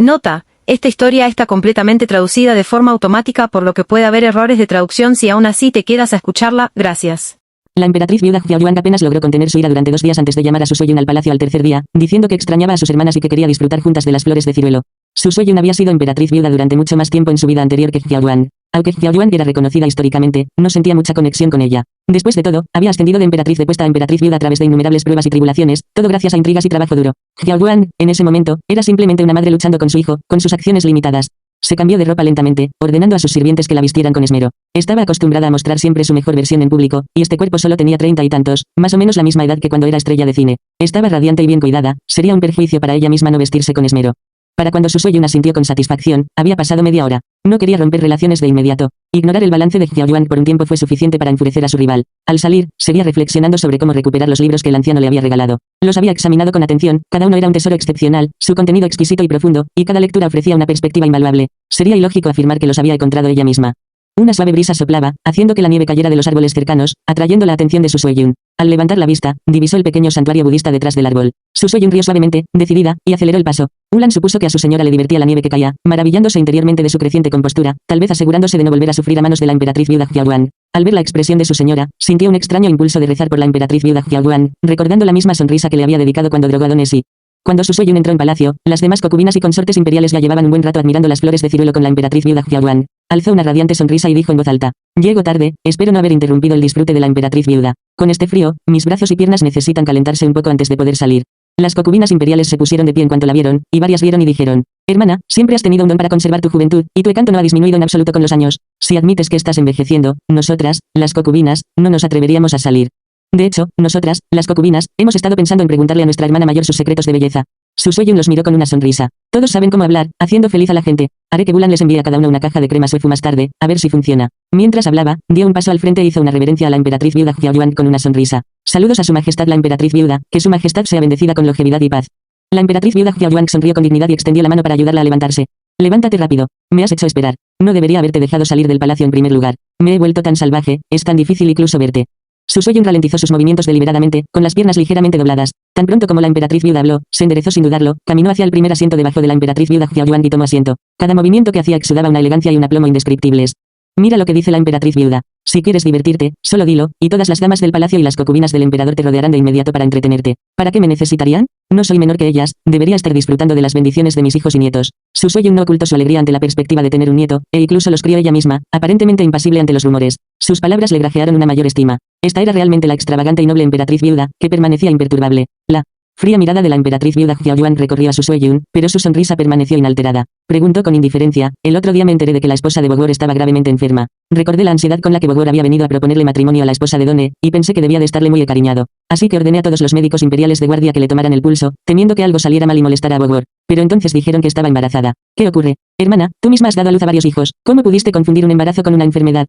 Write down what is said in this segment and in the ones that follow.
Nota: esta historia está completamente traducida de forma automática, por lo que puede haber errores de traducción. Si aún así te quedas a escucharla, gracias. La emperatriz viuda Xiaoyuan apenas logró contener su ira durante 2 días antes de llamar a Su Sueyun al palacio al tercer día, diciendo que extrañaba a sus hermanas y que quería disfrutar juntas de las flores de ciruelo. Su Sueyun había sido emperatriz viuda durante mucho más tiempo en su vida anterior que Xiaoyuan. Aunque Xiaoyuan era reconocida históricamente, no sentía mucha conexión con ella. Después de todo, había ascendido de emperatriz depuesta a emperatriz viuda a través de innumerables pruebas y tribulaciones, todo gracias a intrigas y trabajo duro. Xiaoyuan, en ese momento, era simplemente una madre luchando con su hijo, con sus acciones limitadas. Se cambió de ropa lentamente, ordenando a sus sirvientes que la vistieran con esmero. Estaba acostumbrada a mostrar siempre su mejor versión en público, y este cuerpo solo tenía 30 y tantos, más o menos la misma edad que cuando era estrella de cine. Estaba radiante y bien cuidada, sería un perjuicio para ella misma no vestirse con esmero. Para cuando Su Sueyun asintió con satisfacción, había pasado media hora. No quería romper relaciones de inmediato. Ignorar el balance de Xiaoyuan por un tiempo fue suficiente para enfurecer a su rival. Al salir, seguía reflexionando sobre cómo recuperar los libros que el anciano le había regalado. Los había examinado con atención, cada uno era un tesoro excepcional, su contenido exquisito y profundo, y cada lectura ofrecía una perspectiva invaluable. Sería ilógico afirmar que los había encontrado ella misma. Una suave brisa soplaba, haciendo que la nieve cayera de los árboles cercanos, atrayendo la atención de Su Sueyun. Al levantar la vista, divisó el pequeño santuario budista detrás del árbol. Su Sueyun rió suavemente, decidida, y aceleró el paso. Ulan supuso que a su señora le divertía la nieve que caía, maravillándose interiormente de su creciente compostura, tal vez asegurándose de no volver a sufrir a manos de la emperatriz viuda Xiaoyuan. Al ver la expresión de su señora, sintió un extraño impulso de rezar por la emperatriz viuda Xiaoyuan, recordando la misma sonrisa que le había dedicado cuando drogó a Don Esi. Cuando Su Sueyun entró en palacio, las demás concubinas y consortes imperiales ya llevaban un buen rato admirando las flores de ciruelo con la emperatriz viuda Xiaoyuan. Alzó una radiante sonrisa y dijo en voz alta: «Llego tarde, espero no haber interrumpido el disfrute de la emperatriz viuda. Con este frío, mis brazos y piernas necesitan calentarse un poco antes de poder salir». Las concubinas imperiales se pusieron de pie en cuanto la vieron, y varias vieron y dijeron: «Hermana, siempre has tenido un don para conservar tu juventud, y tu encanto no ha disminuido en absoluto con los años. Si admites que estás envejeciendo, nosotras, las concubinas, no nos atreveríamos a salir. De hecho, nosotras, las concubinas, hemos estado pensando en preguntarle a nuestra hermana mayor sus secretos de belleza». Su Sueyun los miró con una sonrisa. «Todos saben cómo hablar, haciendo feliz a la gente. Haré que Bulan les envíe a cada uno una caja de crema Suefu más tarde, a ver si funciona». Mientras hablaba, dio un paso al frente e hizo una reverencia a la emperatriz viuda Xiaoyuan con una sonrisa. «Saludos a su majestad la emperatriz viuda, que su majestad sea bendecida con longevidad y paz». La emperatriz viuda Xiaoyuan sonrió con dignidad y extendió la mano para ayudarla a levantarse. «Levántate rápido. Me has hecho esperar. No debería haberte dejado salir del palacio en primer lugar. Me he vuelto tan salvaje, es tan difícil incluso verte». Su Sueyun ralentizó sus movimientos deliberadamente, con las piernas ligeramente dobladas. Tan pronto como la emperatriz viuda habló, se enderezó sin dudarlo, caminó hacia el primer asiento debajo de la emperatriz viuda Xiaoyuan y tomó asiento. Cada movimiento que hacía exudaba una elegancia y un aplomo indescriptibles. «Mira lo que dice la emperatriz viuda. Si quieres divertirte, solo dilo, y todas las damas del palacio y las concubinas del emperador te rodearán de inmediato para entretenerte. ¿Para qué me necesitarían? No soy menor que ellas, debería estar disfrutando de las bendiciones de mis hijos y nietos». Su Sueyun no ocultó su alegría ante la perspectiva de tener un nieto, e incluso los crió ella misma, aparentemente impasible ante los rumores. Sus palabras le granjearon una mayor estima. Esta era realmente la extravagante y noble emperatriz viuda, que permanecía imperturbable. La fría mirada de la emperatriz viuda Xiaoyuan recorrió a Su Sueyun, pero su sonrisa permaneció inalterada. Preguntó con indiferencia: «El otro día me enteré de que la esposa de Bogor estaba gravemente enferma. Recordé la ansiedad con la que Bogor había venido a proponerle matrimonio a la esposa de Done, y pensé que debía de estarle muy encariñado. Así que ordené a todos los médicos imperiales de guardia que le tomaran el pulso, temiendo que algo saliera mal y molestara a Bogor. Pero entonces dijeron que estaba embarazada. ¿Qué ocurre? Hermana, tú misma has dado a luz a varios hijos. ¿Cómo pudiste confundir un embarazo con una enfermedad?».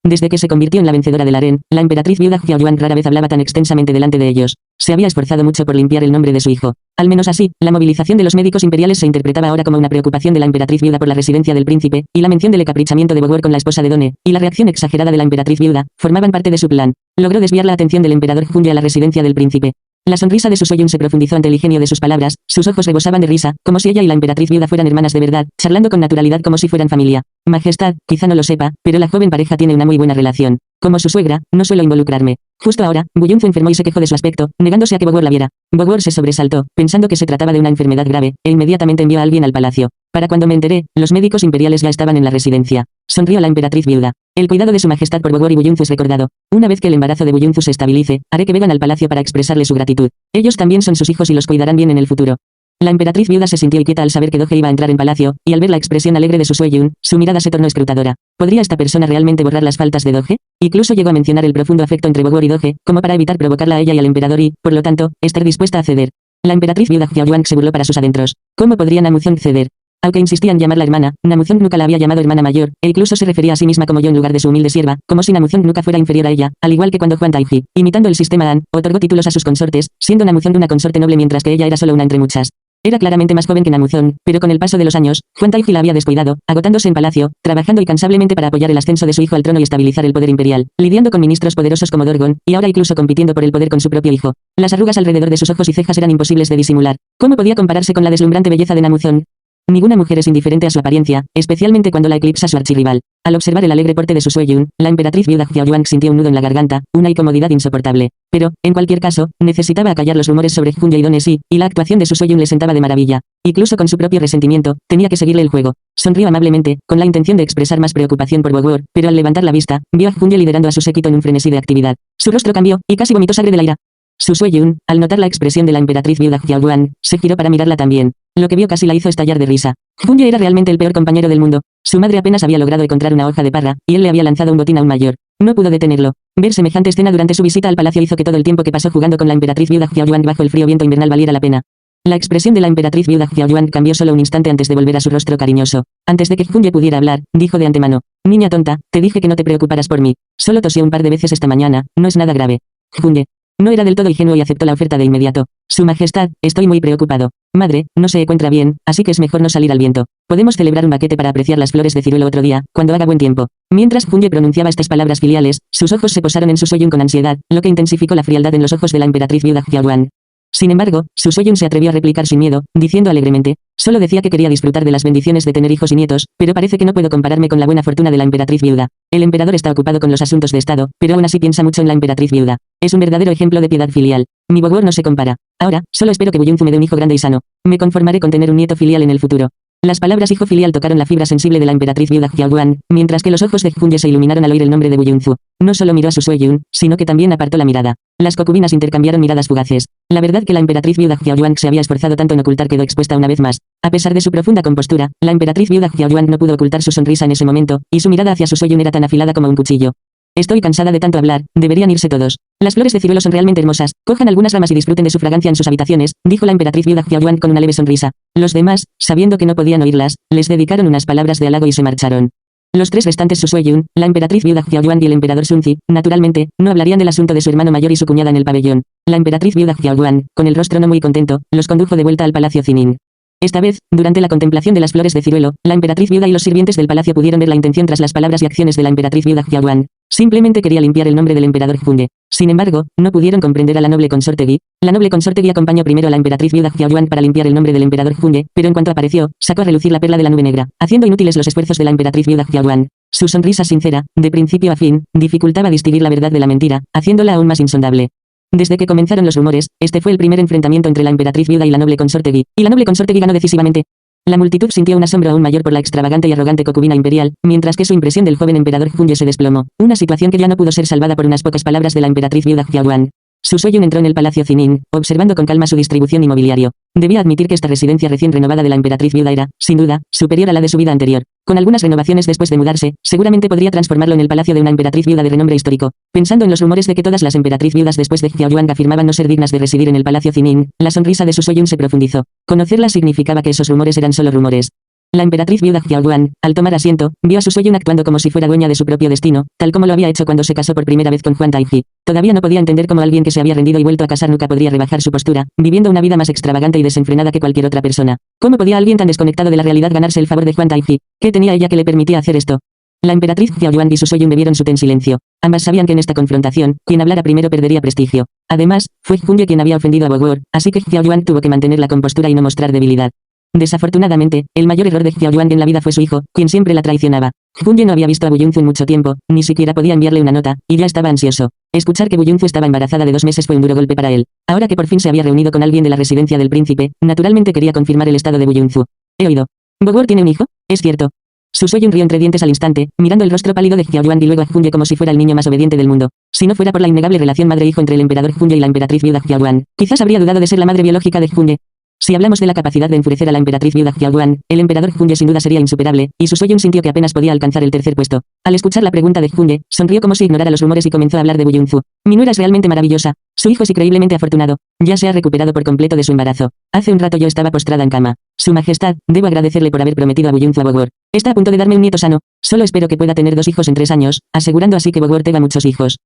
Desde que se convirtió en la vencedora del harén, la emperatriz viuda Xiaoyuan rara vez hablaba tan extensamente delante de ellos. Se había esforzado mucho por limpiar el nombre de su hijo. Al menos así, la movilización de los médicos imperiales se interpretaba ahora como una preocupación de la emperatriz viuda por la residencia del príncipe, y la mención del encaprichamiento de Bogor con la esposa de Done, y la reacción exagerada de la emperatriz viuda, formaban parte de su plan. Logró desviar la atención del emperador Junji a la residencia del príncipe. La sonrisa de Su Sueyun se profundizó ante el ingenio de sus palabras, sus ojos rebosaban de risa, como si ella y la emperatriz viuda fueran hermanas de verdad, charlando con naturalidad como si fueran familia. «Majestad, quizá no lo sepa, pero la joven pareja tiene una muy buena relación. Como su suegra, no suelo involucrarme. Justo ahora, Buyunzu enfermó y se quejó de su aspecto, negándose a que Bogor la viera. Bogor se sobresaltó, pensando que se trataba de una enfermedad grave, e inmediatamente envió a alguien al palacio. Para cuando me enteré, los médicos imperiales ya estaban en la residencia». Sonrió la emperatriz viuda. «El cuidado de su majestad por Bogor y Buyunzu es recordado. Una vez que el embarazo de Buyunzu se estabilice, haré que vengan al palacio para expresarle su gratitud. Ellos también son sus hijos y los cuidarán bien en el futuro». La emperatriz viuda se sintió inquieta al saber que Doge iba a entrar en palacio, y al ver la expresión alegre de Su Sueyun, su mirada se tornó escrutadora. ¿Podría esta persona realmente borrar las faltas de Doge? Incluso llegó a mencionar el profundo afecto entre Bogor y Doge, como para evitar provocarla a ella y al emperador y, por lo tanto, estar dispuesta a ceder. La emperatriz viuda Xiaoyuan se burló para sus adentros. ¿Cómo podría Namuzong ceder? Aunque insistía en llamarla hermana, Namuzong nunca la había llamado hermana mayor, e incluso se refería a sí misma como yo en lugar de su humilde sierva, como si Namuzong nunca fuera inferior a ella, al igual que cuando Huan Taiji, imitando el sistema Dan, otorgó títulos a sus consortes, siendo Namuzong una consorte noble mientras que ella era solo una entre muchas. Era claramente más joven que Namuzong, pero con el paso de los años, Huan Taiji la había descuidado, agotándose en palacio, trabajando incansablemente para apoyar el ascenso de su hijo al trono y estabilizar el poder imperial, lidiando con ministros poderosos como Dorgon, y ahora incluso compitiendo por el poder con su propio hijo. Las arrugas alrededor de sus ojos y cejas eran imposibles de disimular. ¿Cómo podía compararse con la deslumbrante belleza de Namuzong? Ninguna mujer es indiferente a su apariencia, especialmente cuando la eclipsa su archirrival. Al observar el alegre porte de su Sueyun, la emperatriz viuda Xiaoyuan sintió un nudo en la garganta, una incomodidad insoportable. Pero, en cualquier caso, necesitaba acallar los rumores sobre Hunye y Donesi, y la actuación de su Sueyun le sentaba de maravilla. Incluso con su propio resentimiento, tenía que seguirle el juego. Sonrió amablemente, con la intención de expresar más preocupación por Wogwor, pero al levantar la vista, vio a Hunye liderando a su séquito en un frenesí de actividad. Su rostro cambió, y casi vomitó sangre de la ira. Su Sueyun, al notar la expresión de la emperatriz viuda Xiaoyuan, se giró para mirarla también. Lo que vio casi la hizo estallar de risa. Hunye era realmente el peor compañero del mundo. Su madre apenas había logrado encontrar una hoja de parra, y él le había lanzado un botín aún mayor. No pudo detenerlo. Ver semejante escena durante su visita al palacio hizo que todo el tiempo que pasó jugando con la emperatriz viuda Xiaoyuan bajo el frío viento invernal valiera la pena. La expresión de la emperatriz viuda Xiaoyuan cambió solo un instante antes de volver a su rostro cariñoso. Antes de que Hunye pudiera hablar, dijo de antemano: Niña tonta, te dije que no te preocuparas por mí. Solo tosió un par de veces esta mañana, no es nada grave. Hunye no era del todo ingenuo y aceptó la oferta de inmediato. Su Majestad, estoy muy preocupado. Madre, no se encuentra bien, así que es mejor no salir al viento. Podemos celebrar un banquete para apreciar las flores de ciruelo otro día, cuando haga buen tiempo. Mientras Hunye pronunciaba estas palabras filiales, sus ojos se posaron en su Sueyun con ansiedad, lo que intensificó la frialdad en los ojos de la emperatriz viuda Xiaoyuan. Sin embargo, su Sueyun se atrevió a replicar sin miedo, diciendo alegremente: solo decía que quería disfrutar de las bendiciones de tener hijos y nietos, pero parece que no puedo compararme con la buena fortuna de la emperatriz viuda. El emperador está ocupado con los asuntos de estado, pero aún así piensa mucho en la emperatriz viuda. Es un verdadero ejemplo de piedad filial. Mi Wogwor no se compara. Ahora, solo espero que Wuyunzu me dé un hijo grande y sano. Me conformaré con tener un nieto filial en el futuro. Las palabras hijo filial tocaron la fibra sensible de la emperatriz viuda Xiaoyuan, mientras que los ojos de Hunye se iluminaron al oír el nombre de Wuyunzu. No solo miró a su Sueyun, sino que también apartó la mirada. Las concubinas intercambiaron miradas fugaces. La verdad que la emperatriz viuda Xiaoyuan se había esforzado tanto en ocultar quedó expuesta una vez más. A pesar de su profunda compostura, la emperatriz viuda Xiaoyuan no pudo ocultar su sonrisa en ese momento, y su mirada hacia su Sueyun era tan afilada como un cuchillo. Estoy cansada de tanto hablar, deberían irse todos. Las flores de ciruelo son realmente hermosas, cojan algunas ramas y disfruten de su fragancia en sus habitaciones, dijo la emperatriz viuda Xiaoyuan con una leve sonrisa. Los demás, sabiendo que no podían oírlas, les dedicaron unas palabras de halago y se marcharon. Los tres restantes su Sueyun, la emperatriz viuda Xiaoyuan y el emperador Sunzi, naturalmente, no hablarían del asunto de su hermano mayor y su cuñada en el pabellón. La emperatriz viuda Xiaoyuan, con el rostro no muy contento, los condujo de vuelta al palacio Zinin. Esta vez, durante la contemplación de las flores de ciruelo, la emperatriz viuda y los sirvientes del palacio pudieron ver la intención tras las palabras y acciones de la emperatriz viuda Xiaoyuan. Simplemente quería limpiar el nombre del emperador Hunye. Sin embargo, no pudieron comprender a la noble consorte Gi. La noble consorte Gi acompañó primero a la emperatriz viuda Xiaoyuan para limpiar el nombre del emperador Hunye, pero en cuanto apareció, sacó a relucir la perla de la nube negra, haciendo inútiles los esfuerzos de la emperatriz viuda Xiaoyuan. Su sonrisa sincera, de principio a fin, dificultaba distinguir la verdad de la mentira, haciéndola aún más insondable. Desde que comenzaron los rumores, este fue el primer enfrentamiento entre la emperatriz viuda y la noble consorte Gi, y la noble consorte Gi ganó decisivamente. La multitud sintió un asombro aún mayor por la extravagante y arrogante concubina imperial, mientras que su impresión del joven emperador Hunye se desplomó, una situación que ya no pudo ser salvada por unas pocas palabras de la emperatriz viuda Xiaoyuan. Su Sueyun entró en el palacio Zinin, observando con calma su distribución inmobiliario. Debía admitir que esta residencia recién renovada de la emperatriz viuda era, sin duda, superior a la de su vida anterior. Con algunas renovaciones después de mudarse, seguramente podría transformarlo en el palacio de una emperatriz viuda de renombre histórico. Pensando en los rumores de que todas las emperatriz viudas después de Xiaoyuan afirmaban no ser dignas de residir en el palacio Zinin, la sonrisa de su Sueyun se profundizó. Conocerla significaba que esos rumores eran solo rumores. La emperatriz viuda Xiaoyuan, al tomar asiento, vio a su Sueyun actuando como si fuera dueña de su propio destino, tal como lo había hecho cuando se casó por primera vez con Huan Taiji. Todavía no podía entender cómo alguien que se había rendido y vuelto a casar nunca podría rebajar su postura, viviendo una vida más extravagante y desenfrenada que cualquier otra persona. ¿Cómo podía alguien tan desconectado de la realidad ganarse el favor de Huan Taiji? ¿Qué tenía ella que le permitía hacer esto? La emperatriz Xiaoyuan y su Sueyun bebieron su té en silencio. Ambas sabían que en esta confrontación, quien hablara primero perdería prestigio. Además, fue Hunye quien había ofendido a Wogwor, así que Xiaoyuan tuvo que mantener la compostura y no mostrar debilidad. Desafortunadamente, el mayor error de Xiaoyuan en la vida fue su hijo, quien siempre la traicionaba. Hunye no había visto a Wuyunzu en mucho tiempo, ni siquiera podía enviarle una nota, y ya estaba ansioso. Escuchar que Wuyunzu estaba embarazada de 2 meses fue un duro golpe para él. Ahora que por fin se había reunido con alguien de la residencia del príncipe, naturalmente quería confirmar el estado de Wuyunzu. He oído. ¿Wogwor tiene un hijo? Es cierto. Su Sueyun rió entre dientes al instante, mirando el rostro pálido de Xiaoyuan y luego a Hunye como si fuera el niño más obediente del mundo. Si no fuera por la innegable relación madre-hijo entre el emperador Hunye y la emperatriz viuda Xiaoyuan, quizás habría dudado de ser la madre biológica de Hunye. Si hablamos de la capacidad de enfurecer a la emperatriz viuda Xiaoyuan, el emperador Hunye sin duda sería insuperable, y su Sueyun sintió que apenas podía alcanzar el tercer puesto. Al escuchar la pregunta de Hunye, sonrió como si ignorara los rumores y comenzó a hablar de Wuyunzu. Mi nuera es realmente maravillosa. Su hijo es increíblemente afortunado. Ya se ha recuperado por completo de su embarazo. Hace un rato yo estaba postrada en cama. Su majestad, debo agradecerle por haber prometido a Wuyunzu a Wogwor. Está a punto de darme un nieto sano. Solo espero que pueda tener 2 hijos en 3 años, asegurando así que Wogwor tenga muchos hijos.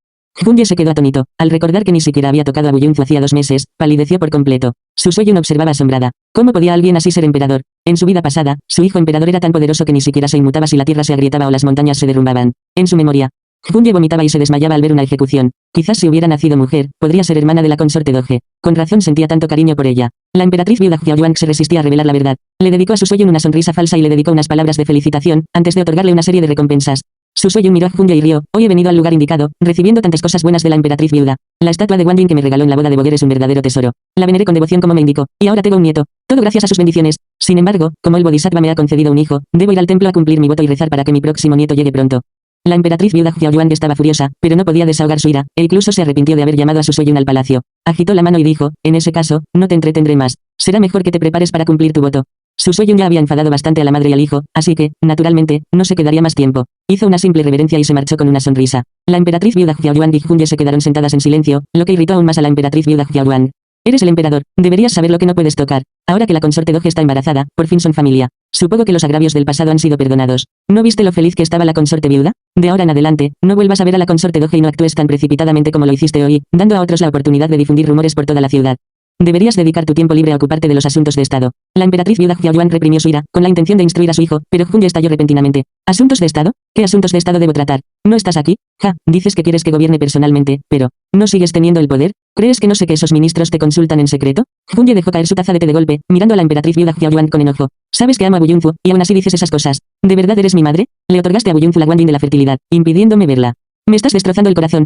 Hunye se quedó atónito. Al recordar que ni siquiera había tocado a Wuyunzu hacía 2 meses, palideció por completo. Su Sueyun observaba asombrada. ¿Cómo podía alguien así ser emperador? En su vida pasada, su hijo emperador era tan poderoso que ni siquiera se inmutaba si la tierra se agrietaba o las montañas se derrumbaban. En su memoria, Hunye vomitaba y se desmayaba al ver una ejecución. Quizás si hubiera nacido mujer, podría ser hermana de la consorte Doge. Con razón sentía tanto cariño por ella. La emperatriz viuda Xiaoyuan se resistía a revelar la verdad. Le dedicó a Su Suoyun una sonrisa falsa y le dedicó unas palabras de felicitación, antes de otorgarle una serie de recompensas. Su Suoyun miró a Junye y rió. Hoy he venido al lugar indicado, recibiendo tantas cosas buenas de la emperatriz viuda. La estatua de Wanding que me regaló en la boda de Boger es un verdadero tesoro. La veneré con devoción como me indicó, y ahora tengo un nieto. Todo gracias a sus bendiciones. Sin embargo, como el Bodhisattva me ha concedido un hijo, debo ir al templo a cumplir mi voto y rezar para que mi próximo nieto llegue pronto. La emperatriz viuda Xiaoyuan estaba furiosa, pero no podía desahogar su ira, e incluso se arrepintió de haber llamado a Su Suoyun al palacio. Agitó la mano y dijo, en ese caso, no te entretendré más. Será mejor que te prepares para cumplir tu voto. Su Suoyun ya había enfadado bastante a la madre y al hijo, así que, naturalmente, no se quedaría más tiempo. Hizo una simple reverencia y se marchó con una sonrisa. La emperatriz viuda Xiaoyuan y Junye se quedaron sentadas en silencio, lo que irritó aún más a la emperatriz viuda Xiaoyuan. Eres el emperador, deberías saber lo que no puedes tocar. Ahora que la consorte Doge está embarazada, por fin son familia. Supongo que los agravios del pasado han sido perdonados. ¿No viste lo feliz que estaba la consorte viuda? De ahora en adelante, no vuelvas a ver a la consorte Doge y no actúes tan precipitadamente como lo hiciste hoy, dando a otros la oportunidad de difundir rumores por toda la ciudad. Deberías dedicar tu tiempo libre a ocuparte de los asuntos de estado. La emperatriz viuda Xiaoyuan reprimió su ira, con la intención de instruir a su hijo, pero Junye estalló repentinamente. ¿Asuntos de estado? ¿Qué asuntos de estado debo tratar? ¿No estás aquí? Ja, dices que quieres que gobierne personalmente, pero ¿no sigues teniendo el poder? ¿Crees que no sé que esos ministros te consultan en secreto? Junye dejó caer su taza de té de golpe, mirando a la emperatriz viuda Xiaoyuan con enojo. Sabes que amo a Buyunfu, y aún así dices esas cosas. ¿De verdad eres mi madre? Le otorgaste a Buyunfu la Wanding de la fertilidad, impidiéndome verla. Me estás destrozando el corazón.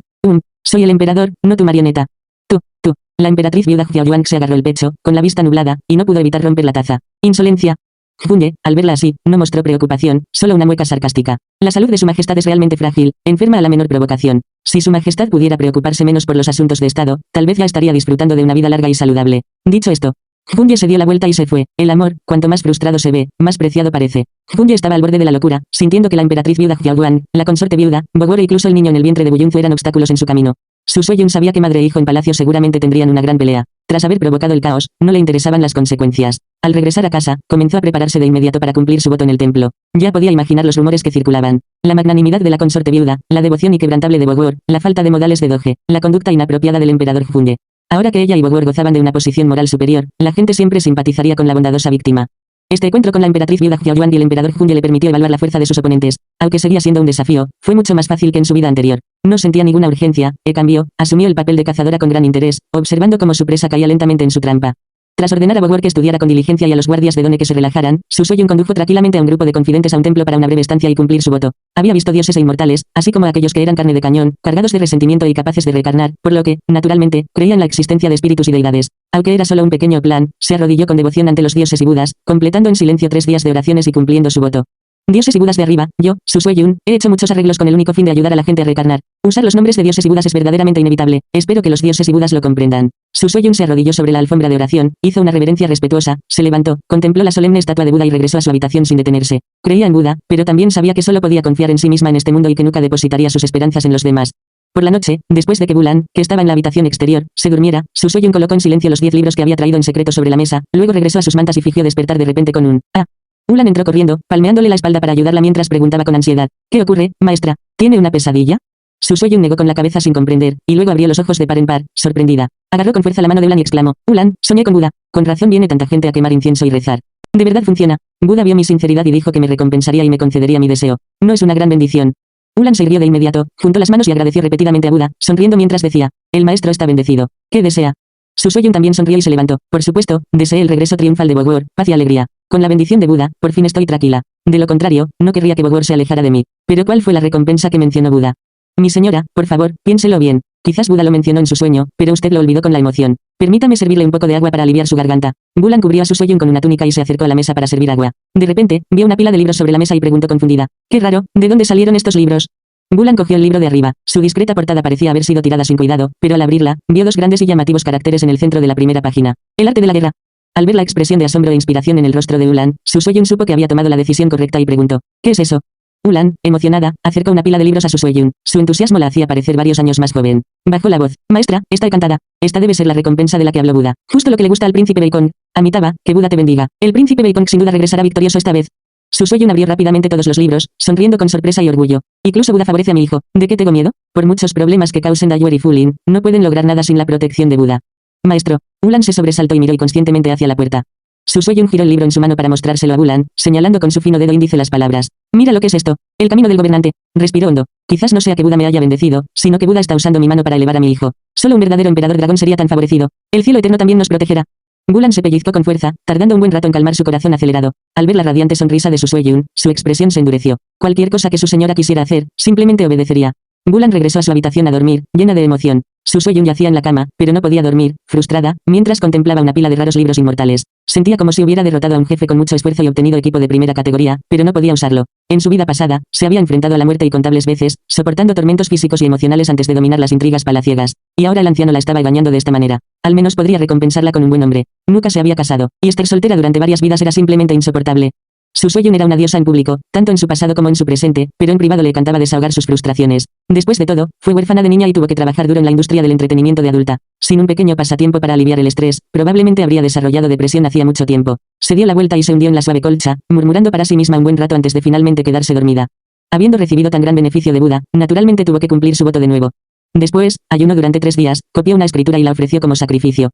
Soy el emperador, no tu marioneta. Tú. La emperatriz viuda Xiaoyuan se agarró el pecho, con la vista nublada, y no pudo evitar romper la taza. Insolencia. Junye, al verla así, no mostró preocupación, solo una mueca sarcástica. La salud de su majestad es realmente frágil, enferma a la menor provocación. Si su majestad pudiera preocuparse menos por los asuntos de estado, tal vez ya estaría disfrutando de una vida larga y saludable. Dicho esto, Junye se dio la vuelta y se fue. El amor, cuanto más frustrado se ve, más preciado parece. Junye estaba al borde de la locura, sintiendo que la emperatriz viuda Xiaoyuan, la consorte viuda, Bogor e incluso el niño en el vientre de Buyunfu eran obstáculos en su camino. Su Suoyun sabía que madre e hijo en palacio seguramente tendrían una gran pelea. Tras haber provocado el caos, no le interesaban las consecuencias. Al regresar a casa, comenzó a prepararse de inmediato para cumplir su voto en el templo. Ya podía imaginar los rumores que circulaban. La magnanimidad de la consorte viuda, la devoción inquebrantable de Bogor, la falta de modales de Doge, la conducta inapropiada del emperador Junye. Ahora que ella y Bogor gozaban de una posición moral superior, la gente siempre simpatizaría con la bondadosa víctima. Este encuentro con la emperatriz viuda Xiaoyuan y el emperador Junye le permitió evaluar la fuerza de sus oponentes. Aunque seguía siendo un desafío, fue mucho más fácil que en su vida anterior. No sentía ninguna urgencia, en cambio, asumió el papel de cazadora con gran interés, observando cómo su presa caía lentamente en su trampa. Tras ordenar a Bogor que estudiara con diligencia y a los guardias de Done que se relajaran, Su Suoyun condujo tranquilamente a un grupo de confidentes a un templo para una breve estancia y cumplir su voto. Había visto dioses e inmortales, así como a aquellos que eran carne de cañón, cargados de resentimiento y capaces de reencarnar, por lo que, naturalmente, creía en la existencia de espíritus y deidades. Aunque era solo un pequeño plan, se arrodilló con devoción ante los dioses y budas, completando en silencio 3 días de oraciones y cumpliendo su voto. Dioses y budas de arriba, yo, Su Suoyun, he hecho muchos arreglos con el único fin de ayudar a la gente a reencarnar. Usar los nombres de dioses y budas es verdaderamente inevitable, espero que los dioses y budas lo comprendan. Su Suoyun se arrodilló sobre la alfombra de oración, hizo una reverencia respetuosa, se levantó, contempló la solemne estatua de Buda y regresó a su habitación sin detenerse. Creía en Buda, pero también sabía que solo podía confiar en sí misma en este mundo y que nunca depositaría sus esperanzas en los demás. Por la noche, después de que Bulan, que estaba en la habitación exterior, se durmiera, Su Suoyun colocó en silencio los 10 libros que había traído en secreto sobre la mesa, luego regresó a sus mantas y fingió despertar de repente con un «Ah». Bulan entró corriendo, palmeándole la espalda para ayudarla mientras preguntaba con ansiedad «¿Qué ocurre, maestra? ¿Tiene una pesadilla?». Su Suoyun negó con la cabeza sin comprender, y luego abrió los ojos de par en par, sorprendida. Agarró con fuerza la mano de Ulan y exclamó «Ulan, soñé con Buda. Con razón viene tanta gente a quemar incienso y rezar. De verdad funciona. Buda vio mi sinceridad y dijo que me recompensaría y me concedería mi deseo. ¿No es una gran bendición?». Ulan se irguió de inmediato, juntó las manos y agradeció repetidamente a Buda, sonriendo mientras decía «El maestro está bendecido. ¿Qué desea?». Su Suoyun también sonrió y se levantó. Por supuesto, deseé el regreso triunfal de Bogor, paz y alegría. Con la bendición de Buda, por fin estoy tranquila. De lo contrario, no querría que Bogor se alejara de mí. Pero ¿cuál fue la recompensa que mencionó Buda? Mi señora, por favor, piénselo bien. Quizás Buda lo mencionó en su sueño, pero usted lo olvidó con la emoción. Permítame servirle un poco de agua para aliviar su garganta. Bulan cubrió a Su Suoyun con una túnica y se acercó a la mesa para servir agua. De repente, vio una pila de libros sobre la mesa y preguntó confundida. Qué raro, ¿de dónde salieron estos libros? Bulan cogió el libro de arriba. Su discreta portada parecía haber sido tirada sin cuidado, pero al abrirla, vio 2 grandes y llamativos caracteres en el centro de la primera página. El arte de la guerra. Al ver la expresión de asombro e inspiración en el rostro de Ulan, Su Suoyun supo que había tomado la decisión correcta y preguntó, ¿qué es eso? Ulan, emocionada, acercó una pila de libros a Su Suoyun. Su entusiasmo la hacía parecer varios años más joven. Bajó la voz. Maestra, está encantada. Esta debe ser la recompensa de la que habló Buda. Justo lo que le gusta al príncipe Beikong. Amitabha, que Buda te bendiga. El príncipe Beikong sin duda regresará victorioso esta vez. Su Suoyun abrió rápidamente todos los libros, sonriendo con sorpresa y orgullo. Incluso Buda favorece a mi hijo. ¿De qué tengo miedo? Por muchos problemas que causen Dayuer y Fulin, no pueden lograr nada sin la protección de Buda. Maestro. Ulan se sobresaltó y miró inconscientemente hacia la puerta. Su Suoyun giró el libro en su mano para mostrárselo a Bulan, señalando con su fino dedo índice las palabras. Mira lo que es esto. El camino del gobernante. Respiró hondo. Quizás no sea que Buda me haya bendecido, sino que Buda está usando mi mano para elevar a mi hijo. Solo un verdadero emperador dragón sería tan favorecido. El cielo eterno también nos protegerá. Bulan se pellizcó con fuerza, tardando un buen rato en calmar su corazón acelerado. Al ver la radiante sonrisa de su Sueyun, su expresión se endureció. Cualquier cosa que su señora quisiera hacer, simplemente obedecería. Bulan regresó a su habitación a dormir, llena de emoción. Su Sueyun yacía en la cama, pero no podía dormir, frustrada, mientras contemplaba una pila de raros libros inmortales. Sentía como si hubiera derrotado a un jefe con mucho esfuerzo y obtenido equipo de primera categoría, pero no podía usarlo. En su vida pasada, se había enfrentado a la muerte incontables veces, soportando tormentos físicos y emocionales antes de dominar las intrigas palaciegas. Y ahora el anciano la estaba engañando de esta manera. Al menos podría recompensarla con un buen hombre. Nunca se había casado, y estar soltera durante varias vidas era simplemente insoportable. Su Sueyun era una diosa en público, tanto en su pasado como en su presente, pero en privado le encantaba desahogar sus frustraciones. Después de todo, fue huérfana de niña y tuvo que trabajar duro en la industria del entretenimiento de adulta. Sin un pequeño pasatiempo para aliviar el estrés, probablemente habría desarrollado depresión hacía mucho tiempo. Se dio la vuelta y se hundió en la suave colcha, murmurando para sí misma un buen rato antes de finalmente quedarse dormida. Habiendo recibido tan gran beneficio de Buda, naturalmente tuvo que cumplir su voto de nuevo. Después, ayunó durante 3 días, copió una escritura y la ofreció como sacrificio.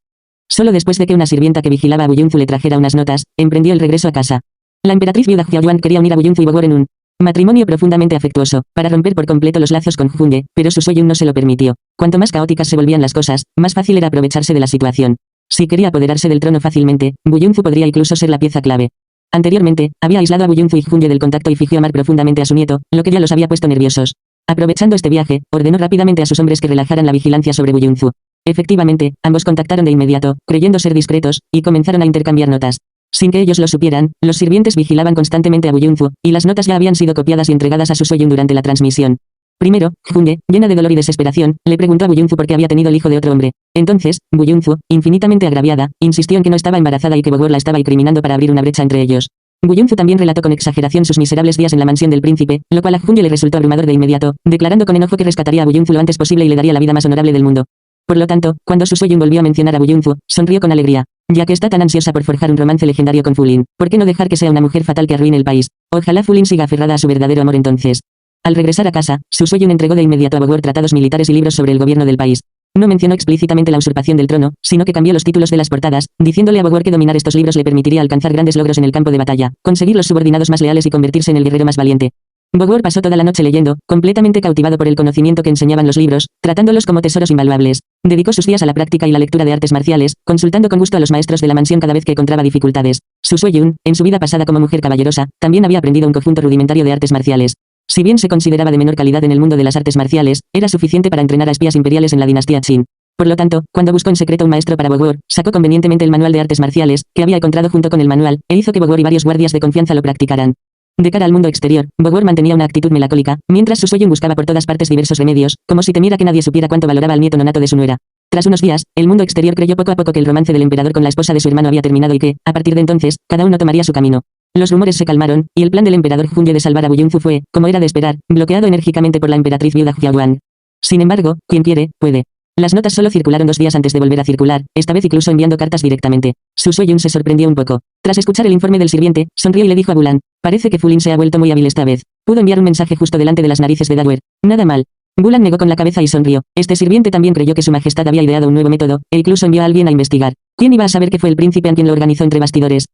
Solo después de que una sirvienta que vigilaba a Buyunzu le trajera unas notas, emprendió el regreso a casa. La emperatriz viuda Xiaoyuan quería unir a Buyunzu y Bogor en un matrimonio profundamente afectuoso, para romper por completo los lazos con Junde, pero su Sueyun no se lo permitió. Cuanto más caóticas se volvían las cosas, más fácil era aprovecharse de la situación. Si quería apoderarse del trono fácilmente, Buyunzu podría incluso ser la pieza clave. Anteriormente, había aislado a Buyunzu y Junde del contacto y fingió amar profundamente a su nieto, lo que ya los había puesto nerviosos. Aprovechando este viaje, ordenó rápidamente a sus hombres que relajaran la vigilancia sobre Buyunzu. Efectivamente, ambos contactaron de inmediato, creyendo ser discretos, y comenzaron a intercambiar notas. Sin que ellos lo supieran, los sirvientes vigilaban constantemente a Buyunzu, y las notas ya habían sido copiadas y entregadas a su Sueyun durante la transmisión. Primero, Junde, llena de dolor y desesperación, le preguntó a Buyunzu por qué había tenido el hijo de otro hombre. Entonces, Buyunzu, infinitamente agraviada, insistió en que no estaba embarazada y que Bogor la estaba incriminando para abrir una brecha entre ellos. Buyunzu también relató con exageración sus miserables días en la mansión del príncipe, lo cual a Junde le resultó abrumador de inmediato, declarando con enojo que rescataría a Buyunzu lo antes posible y le daría la vida más honorable del mundo. Por lo tanto, cuando su Sueyun volvió a mencionar a Buyunzu, sonrió con alegría. Ya que está tan ansiosa por forjar un romance legendario con Fulin, ¿por qué no dejar que sea una mujer fatal que arruine el país? Ojalá Fulin siga aferrada a su verdadero amor entonces. Al regresar a casa, su Sueyun entregó de inmediato a Bogor tratados militares y libros sobre el gobierno del país. No mencionó explícitamente la usurpación del trono, sino que cambió los títulos de las portadas, diciéndole a Bogor que dominar estos libros le permitiría alcanzar grandes logros en el campo de batalla, conseguir los subordinados más leales y convertirse en el guerrero más valiente. Bogor pasó toda la noche leyendo, completamente cautivado por el conocimiento que enseñaban los libros, tratándolos como tesoros invaluables. Dedicó sus días a la práctica y la lectura de artes marciales, consultando con gusto a los maestros de la mansión cada vez que encontraba dificultades. Su Sueyun, en su vida pasada como mujer caballerosa, también había aprendido un conjunto rudimentario de artes marciales. Si bien se consideraba de menor calidad en el mundo de las artes marciales, era suficiente para entrenar a espías imperiales en la dinastía Qin. Por lo tanto, cuando buscó en secreto un maestro para Bogor, sacó convenientemente el manual de artes marciales, que había encontrado junto con el manual, e hizo que Bogor y varios guardias de confianza lo practicaran. De cara al mundo exterior, Bogor mantenía una actitud melancólica, mientras su Sueyun buscaba por todas partes diversos remedios, como si temiera que nadie supiera cuánto valoraba al nieto nonato de su nuera. Tras unos días, el mundo exterior creyó poco a poco que el romance del emperador con la esposa de su hermano había terminado y que, a partir de entonces, cada uno tomaría su camino. Los rumores se calmaron, y el plan del emperador Junye de salvar a Buyunzu fue, como era de esperar, bloqueado enérgicamente por la emperatriz viuda Xiaoyuan. Sin embargo, quien quiere, puede. Las notas solo circularon 2 días antes de volver a circular, esta vez incluso enviando cartas directamente. Su Sueyun se sorprendió un poco. Tras escuchar el informe del sirviente, sonrió y le dijo a Bulan: parece que Fulin se ha vuelto muy hábil esta vez. Pudo enviar un mensaje justo delante de las narices de Daguer. Nada mal. Bulan negó con la cabeza y sonrió. Este sirviente también creyó que su majestad había ideado un nuevo método, e incluso envió a alguien a investigar. ¿Quién iba a saber que fue el príncipe quien lo organizó entre bastidores?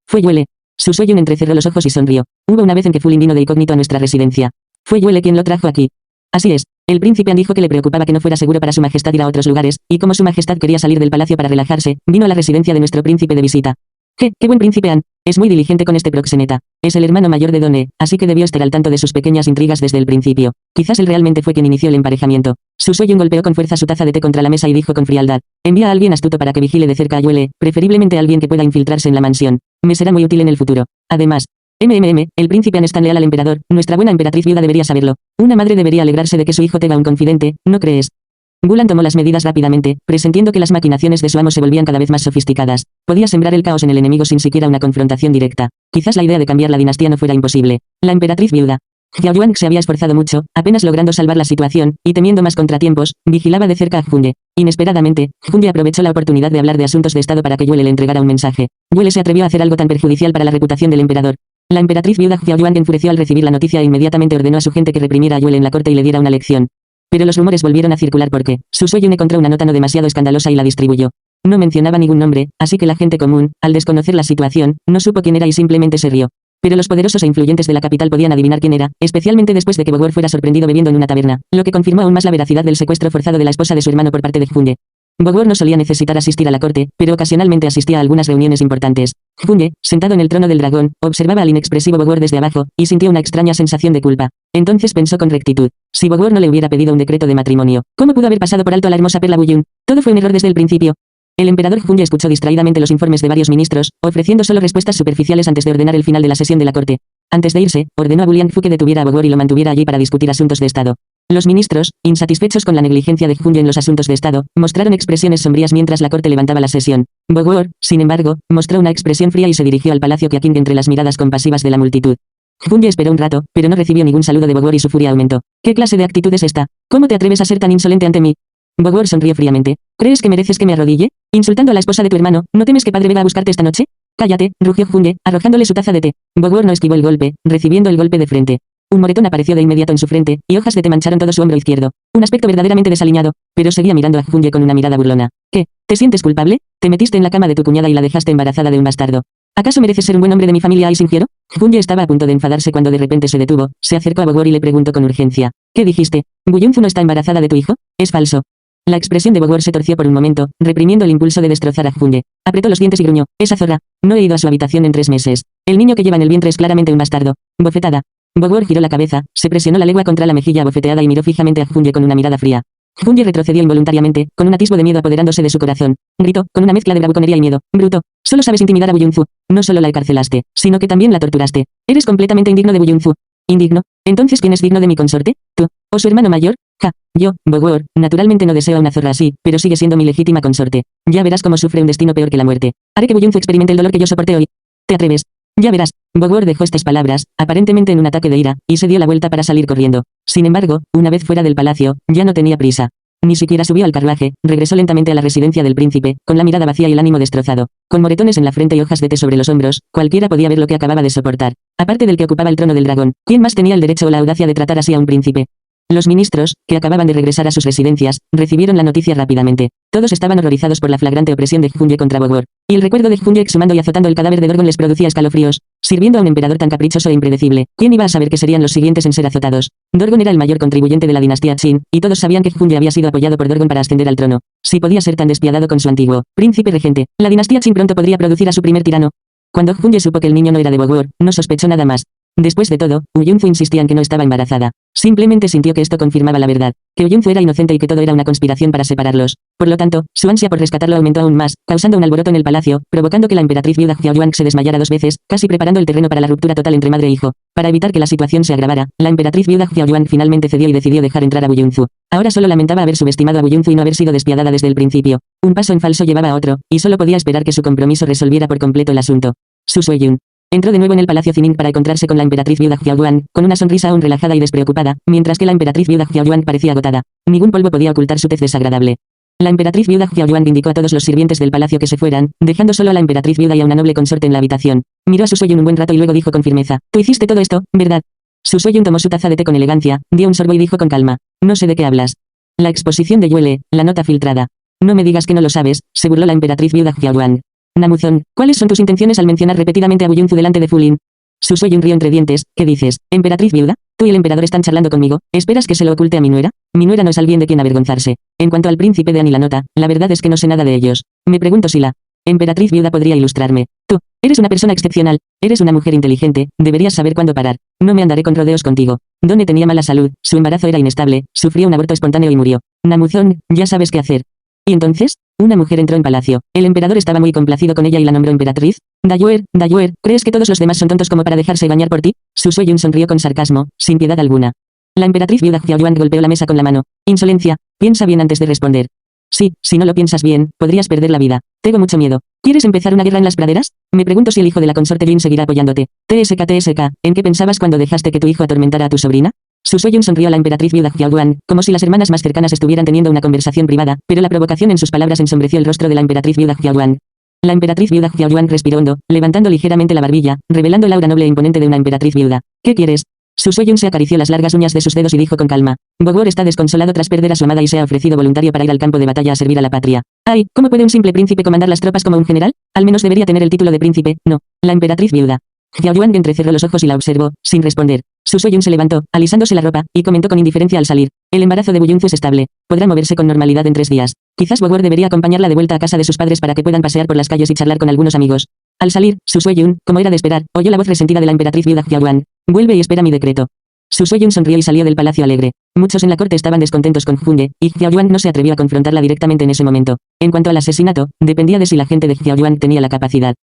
Fue Yuele. Su Sueyun entrecerró los ojos y sonrió. Hubo una vez en que Fulin vino de incógnito a nuestra residencia. Fue Yuele quien lo trajo aquí. Así es. El príncipe dijo que le preocupaba que no fuera seguro para su majestad ir a otros lugares, y como su majestad quería salir del palacio para relajarse, vino a la residencia de nuestro príncipe de visita. ¡Qué buen príncipe An! Es muy diligente con este proxeneta. Es el hermano mayor de Done, así que debió estar al tanto de sus pequeñas intrigas desde el principio. Quizás él realmente fue quien inició el emparejamiento. Su Sueyun golpeó con fuerza su taza de té contra la mesa y dijo con frialdad: envía a alguien astuto para que vigile de cerca a Yuele, preferiblemente alguien que pueda infiltrarse en la mansión. Me será muy útil en el futuro. Además, el príncipe An es tan leal al emperador, nuestra buena emperatriz viuda debería saberlo. Una madre debería alegrarse de que su hijo tenga un confidente, ¿no crees? Bulan tomó las medidas rápidamente, presintiendo que las maquinaciones de su amo se volvían cada vez más sofisticadas. Podía sembrar el caos en el enemigo sin siquiera una confrontación directa. Quizás la idea de cambiar la dinastía no fuera imposible. La emperatriz viuda Xiaoyuan se había esforzado mucho, apenas logrando salvar la situación, y temiendo más contratiempos, vigilaba de cerca a Junye. Inesperadamente, Junye aprovechó la oportunidad de hablar de asuntos de estado para que Yuele le entregara un mensaje. Yuele se atrevió a hacer algo tan perjudicial para la reputación del emperador. La emperatriz viuda Xiaoyuan enfureció al recibir la noticia e inmediatamente ordenó a su gente que reprimiera a Yuele en la corte y le diera una lección. Pero los rumores volvieron a circular porque Su Sueyun encontró una nota no demasiado escandalosa y la distribuyó. No mencionaba ningún nombre, así que la gente común, al desconocer la situación, no supo quién era y simplemente se rió. Pero los poderosos e influyentes de la capital podían adivinar quién era, especialmente después de que Bogor fuera sorprendido bebiendo en una taberna, lo que confirmó aún más la veracidad del secuestro forzado de la esposa de su hermano por parte de Junye. Boguor no solía necesitar asistir a la corte, pero ocasionalmente asistía a algunas reuniones importantes. Funge, sentado en el trono del dragón, observaba al inexpresivo Boguor desde abajo, y sintió una extraña sensación de culpa. Entonces pensó con rectitud. Si Boguor no le hubiera pedido un decreto de matrimonio, ¿cómo pudo haber pasado por alto a la hermosa Perla Buyun? Todo fue un error desde el principio. El emperador Funge escuchó distraídamente los informes de varios ministros, ofreciendo solo respuestas superficiales antes de ordenar el final de la sesión de la corte. Antes de irse, ordenó a Buliang Fu que detuviera a Boguor y lo mantuviera allí para discutir asuntos de Estado. Los ministros, insatisfechos con la negligencia de Funge en los asuntos de Estado, mostraron expresiones sombrías mientras la corte levantaba la sesión. Boguor, sin embargo, mostró una expresión fría y se dirigió al palacio Qiaqing entre las miradas compasivas de la multitud. Funge esperó un rato, pero no recibió ningún saludo de Boguor y su furia aumentó. ¿Qué clase de actitud es esta? ¿Cómo te atreves a ser tan insolente ante mí? Boguor sonrió fríamente. ¿Crees que mereces que me arrodille? Insultando a la esposa de tu hermano, ¿no temes que padre venga a buscarte esta noche? Cállate, rugió Funge, arrojándole su taza de té. Boguor no esquivó el golpe, recibiendo el golpe de frente. Un moretón apareció de inmediato en su frente, y hojas de té mancharon todo su hombro izquierdo. Un aspecto verdaderamente desaliñado, pero seguía mirando a Funge con una mirada burlona. ¿Qué? ¿Te sientes culpable? Te metiste en la cama de tu cuñada y la dejaste embarazada de un bastardo. ¿Acaso mereces ser un buen hombre de mi familia, Aisingiero? Funge estaba a punto de enfadarse cuando de repente se detuvo, se acercó a Boguor y le preguntó con urgencia. ¿Qué dijiste? ¿Buyunfu no está embarazada de tu hijo? Es falso. La expresión de Boguor se torció por un momento, reprimiendo el impulso de destrozar a Funge. Apretó los dientes y gruñó. Esa zorra. No he ido a su habitación en 3 meses. El niño que lleva en el vientre es claramente un bastardo. Bofetada. Boguor giró la cabeza, se presionó la lengua contra la mejilla abofeteada y miró fijamente a Funge con una mirada fría. Funge retrocedió involuntariamente, con un atisbo de miedo apoderándose de su corazón. Gritó, con una mezcla de bravuconería y miedo. Bruto. Solo sabes intimidar a Buyunfu. No solo la encarcelaste, sino que también la torturaste. Eres completamente indigno de Buyunfu. ¿Indigno? Entonces, ¿quién es digno de mi consorte? ¿Tú? ¿O su hermano mayor? Ja. Yo, Boguor, naturalmente no deseo a una zorra así, pero sigue siendo mi legítima consorte. Ya verás cómo sufre un destino peor que la muerte. Haré que Buyunfu experimente el dolor que yo soporté hoy. ¿Te atreves? Ya verás. Boguor dejó estas palabras, aparentemente en un ataque de ira, y se dio la vuelta para salir corriendo. Sin embargo, una vez fuera del palacio, ya no tenía prisa. Ni siquiera subió al carruaje, regresó lentamente a la residencia del príncipe, con la mirada vacía y el ánimo destrozado. Con moretones en la frente y hojas de té sobre los hombros, cualquiera podía ver lo que acababa de soportar. Aparte del que ocupaba el trono del dragón, ¿quién más tenía el derecho o la audacia de tratar así a un príncipe? Los ministros, que acababan de regresar a sus residencias, recibieron la noticia rápidamente. Todos estaban horrorizados por la flagrante opresión de Funge contra Boguor. Y el recuerdo de Funge exhumando y azotando el cadáver de Dorgon les producía escalofríos. Sirviendo a un emperador tan caprichoso e impredecible, ¿quién iba a saber que serían los siguientes en ser azotados? Dorgon era el mayor contribuyente de la dinastía Qin, y todos sabían que Funge había sido apoyado por Dorgon para ascender al trono. Si podía ser tan despiadado con su antiguo príncipe regente, la dinastía Qin pronto podría producir a su primer tirano. Cuando Funge supo que el niño no era de Boguor, no sospechó nada más. Después de todo, Buyunfu insistía en que no estaba embarazada. Simplemente sintió que esto confirmaba la verdad, que Buyunfu era inocente y que todo era una conspiración para separarlos. Por lo tanto, su ansia por rescatarlo aumentó aún más, causando un alboroto en el palacio, provocando que la emperatriz viuda Xiaoyuan se desmayara 2 veces, casi preparando el terreno para la ruptura total entre madre e hijo. Para evitar que la situación se agravara, la emperatriz viuda Xiaoyuan finalmente cedió y decidió dejar entrar a Buyunfu. Ahora solo lamentaba haber subestimado a Buyunfu y no haber sido despiadada desde el principio. Un paso en falso llevaba a otro, y solo podía esperar que su compromiso resolviera por completo el asunto. Su Sueyun entró de nuevo en el palacio Zining para encontrarse con la emperatriz viuda Xiaoyuan, con una sonrisa aún relajada y despreocupada, mientras que la emperatriz viuda Xiaoyuan parecía agotada. Ningún polvo podía ocultar su tez desagradable. La emperatriz viuda Xiaoyuan indicó a todos los sirvientes del palacio que se fueran, dejando solo a la emperatriz viuda y a una noble consorte en la habitación. Miró a Su Sueyun un buen rato y luego dijo con firmeza: Tú hiciste todo esto, ¿verdad? Su Sueyun tomó su taza de té con elegancia, dio un sorbo y dijo con calma: No sé de qué hablas. La exposición de Yuele, la nota filtrada. No me digas que no lo sabes, se burló la emperatriz viuda Xiaoyuan. Namuzón, ¿cuáles son tus intenciones al mencionar repetidamente a Buyunfu delante de Fulin? Su Sueyun rió entre dientes. ¿Qué dices, emperatriz viuda? Tú y el emperador están charlando conmigo. ¿Esperas que se lo oculte a mi nuera? Mi nuera no es alguien de quien avergonzarse. En cuanto al príncipe de An y la nota, la verdad es que no sé nada de ellos. Me pregunto si la emperatriz viuda podría ilustrarme. Tú, eres una persona excepcional, eres una mujer inteligente, deberías saber cuándo parar. No me andaré con rodeos contigo. Donne tenía mala salud, su embarazo era inestable, sufrió un aborto espontáneo y murió. Namuzón, ya sabes qué hacer. ¿Y entonces? Una mujer entró en palacio. El emperador estaba muy complacido con ella y la nombró emperatriz. Dayuer, ¿crees que todos los demás son tontos como para dejarse engañar por ti? Su Sueyun sonrió con sarcasmo, sin piedad alguna. La emperatriz viuda Xiaoyuan golpeó la mesa con la mano. Insolencia. Piensa bien antes de responder. Sí, si no lo piensas bien, podrías perder la vida. Tengo mucho miedo. ¿Quieres empezar una guerra en las praderas? Me pregunto si el hijo de la consorte Jin seguirá apoyándote. TSK, ¿en qué pensabas cuando dejaste que tu hijo atormentara a tu sobrina? Su Sueyun sonrió a la emperatriz viuda Xiaoyuan, como si las hermanas más cercanas estuvieran teniendo una conversación privada, pero la provocación en sus palabras ensombreció el rostro de la emperatriz viuda Xiaoyuan. La emperatriz viuda Xiaoyuan respiró hondo, levantando ligeramente la barbilla, revelando el aura noble e imponente de una emperatriz viuda. ¿Qué quieres? Su Sueyun se acarició las largas uñas de sus dedos y dijo con calma: Boguor está desconsolado tras perder a su amada y se ha ofrecido voluntario para ir al campo de batalla a servir a la patria. Ay, ¿cómo puede un simple príncipe comandar las tropas como un general? Al menos debería tener el título de príncipe, ¿no? La emperatriz viuda Xiaoyuan entrecerró los ojos y la observó, sin responder. Su Sueyun se levantó, alisándose la ropa, y comentó con indiferencia al salir: El embarazo de Buyunfu es estable. Podrá moverse con normalidad en 3 días. Quizás Bogor debería acompañarla de vuelta a casa de sus padres para que puedan pasear por las calles y charlar con algunos amigos. Al salir, Su Sue-yun, como era de esperar, oyó la voz resentida de la emperatriz viuda Hyawan. Vuelve y espera mi decreto. Su Sue-yun sonrió y salió del palacio alegre. Muchos en la corte estaban descontentos con Hyunde, y Hyawan no se atrevió a confrontarla directamente en ese momento. En cuanto al asesinato, dependía de si la gente de Hyawan tenía la capacidad.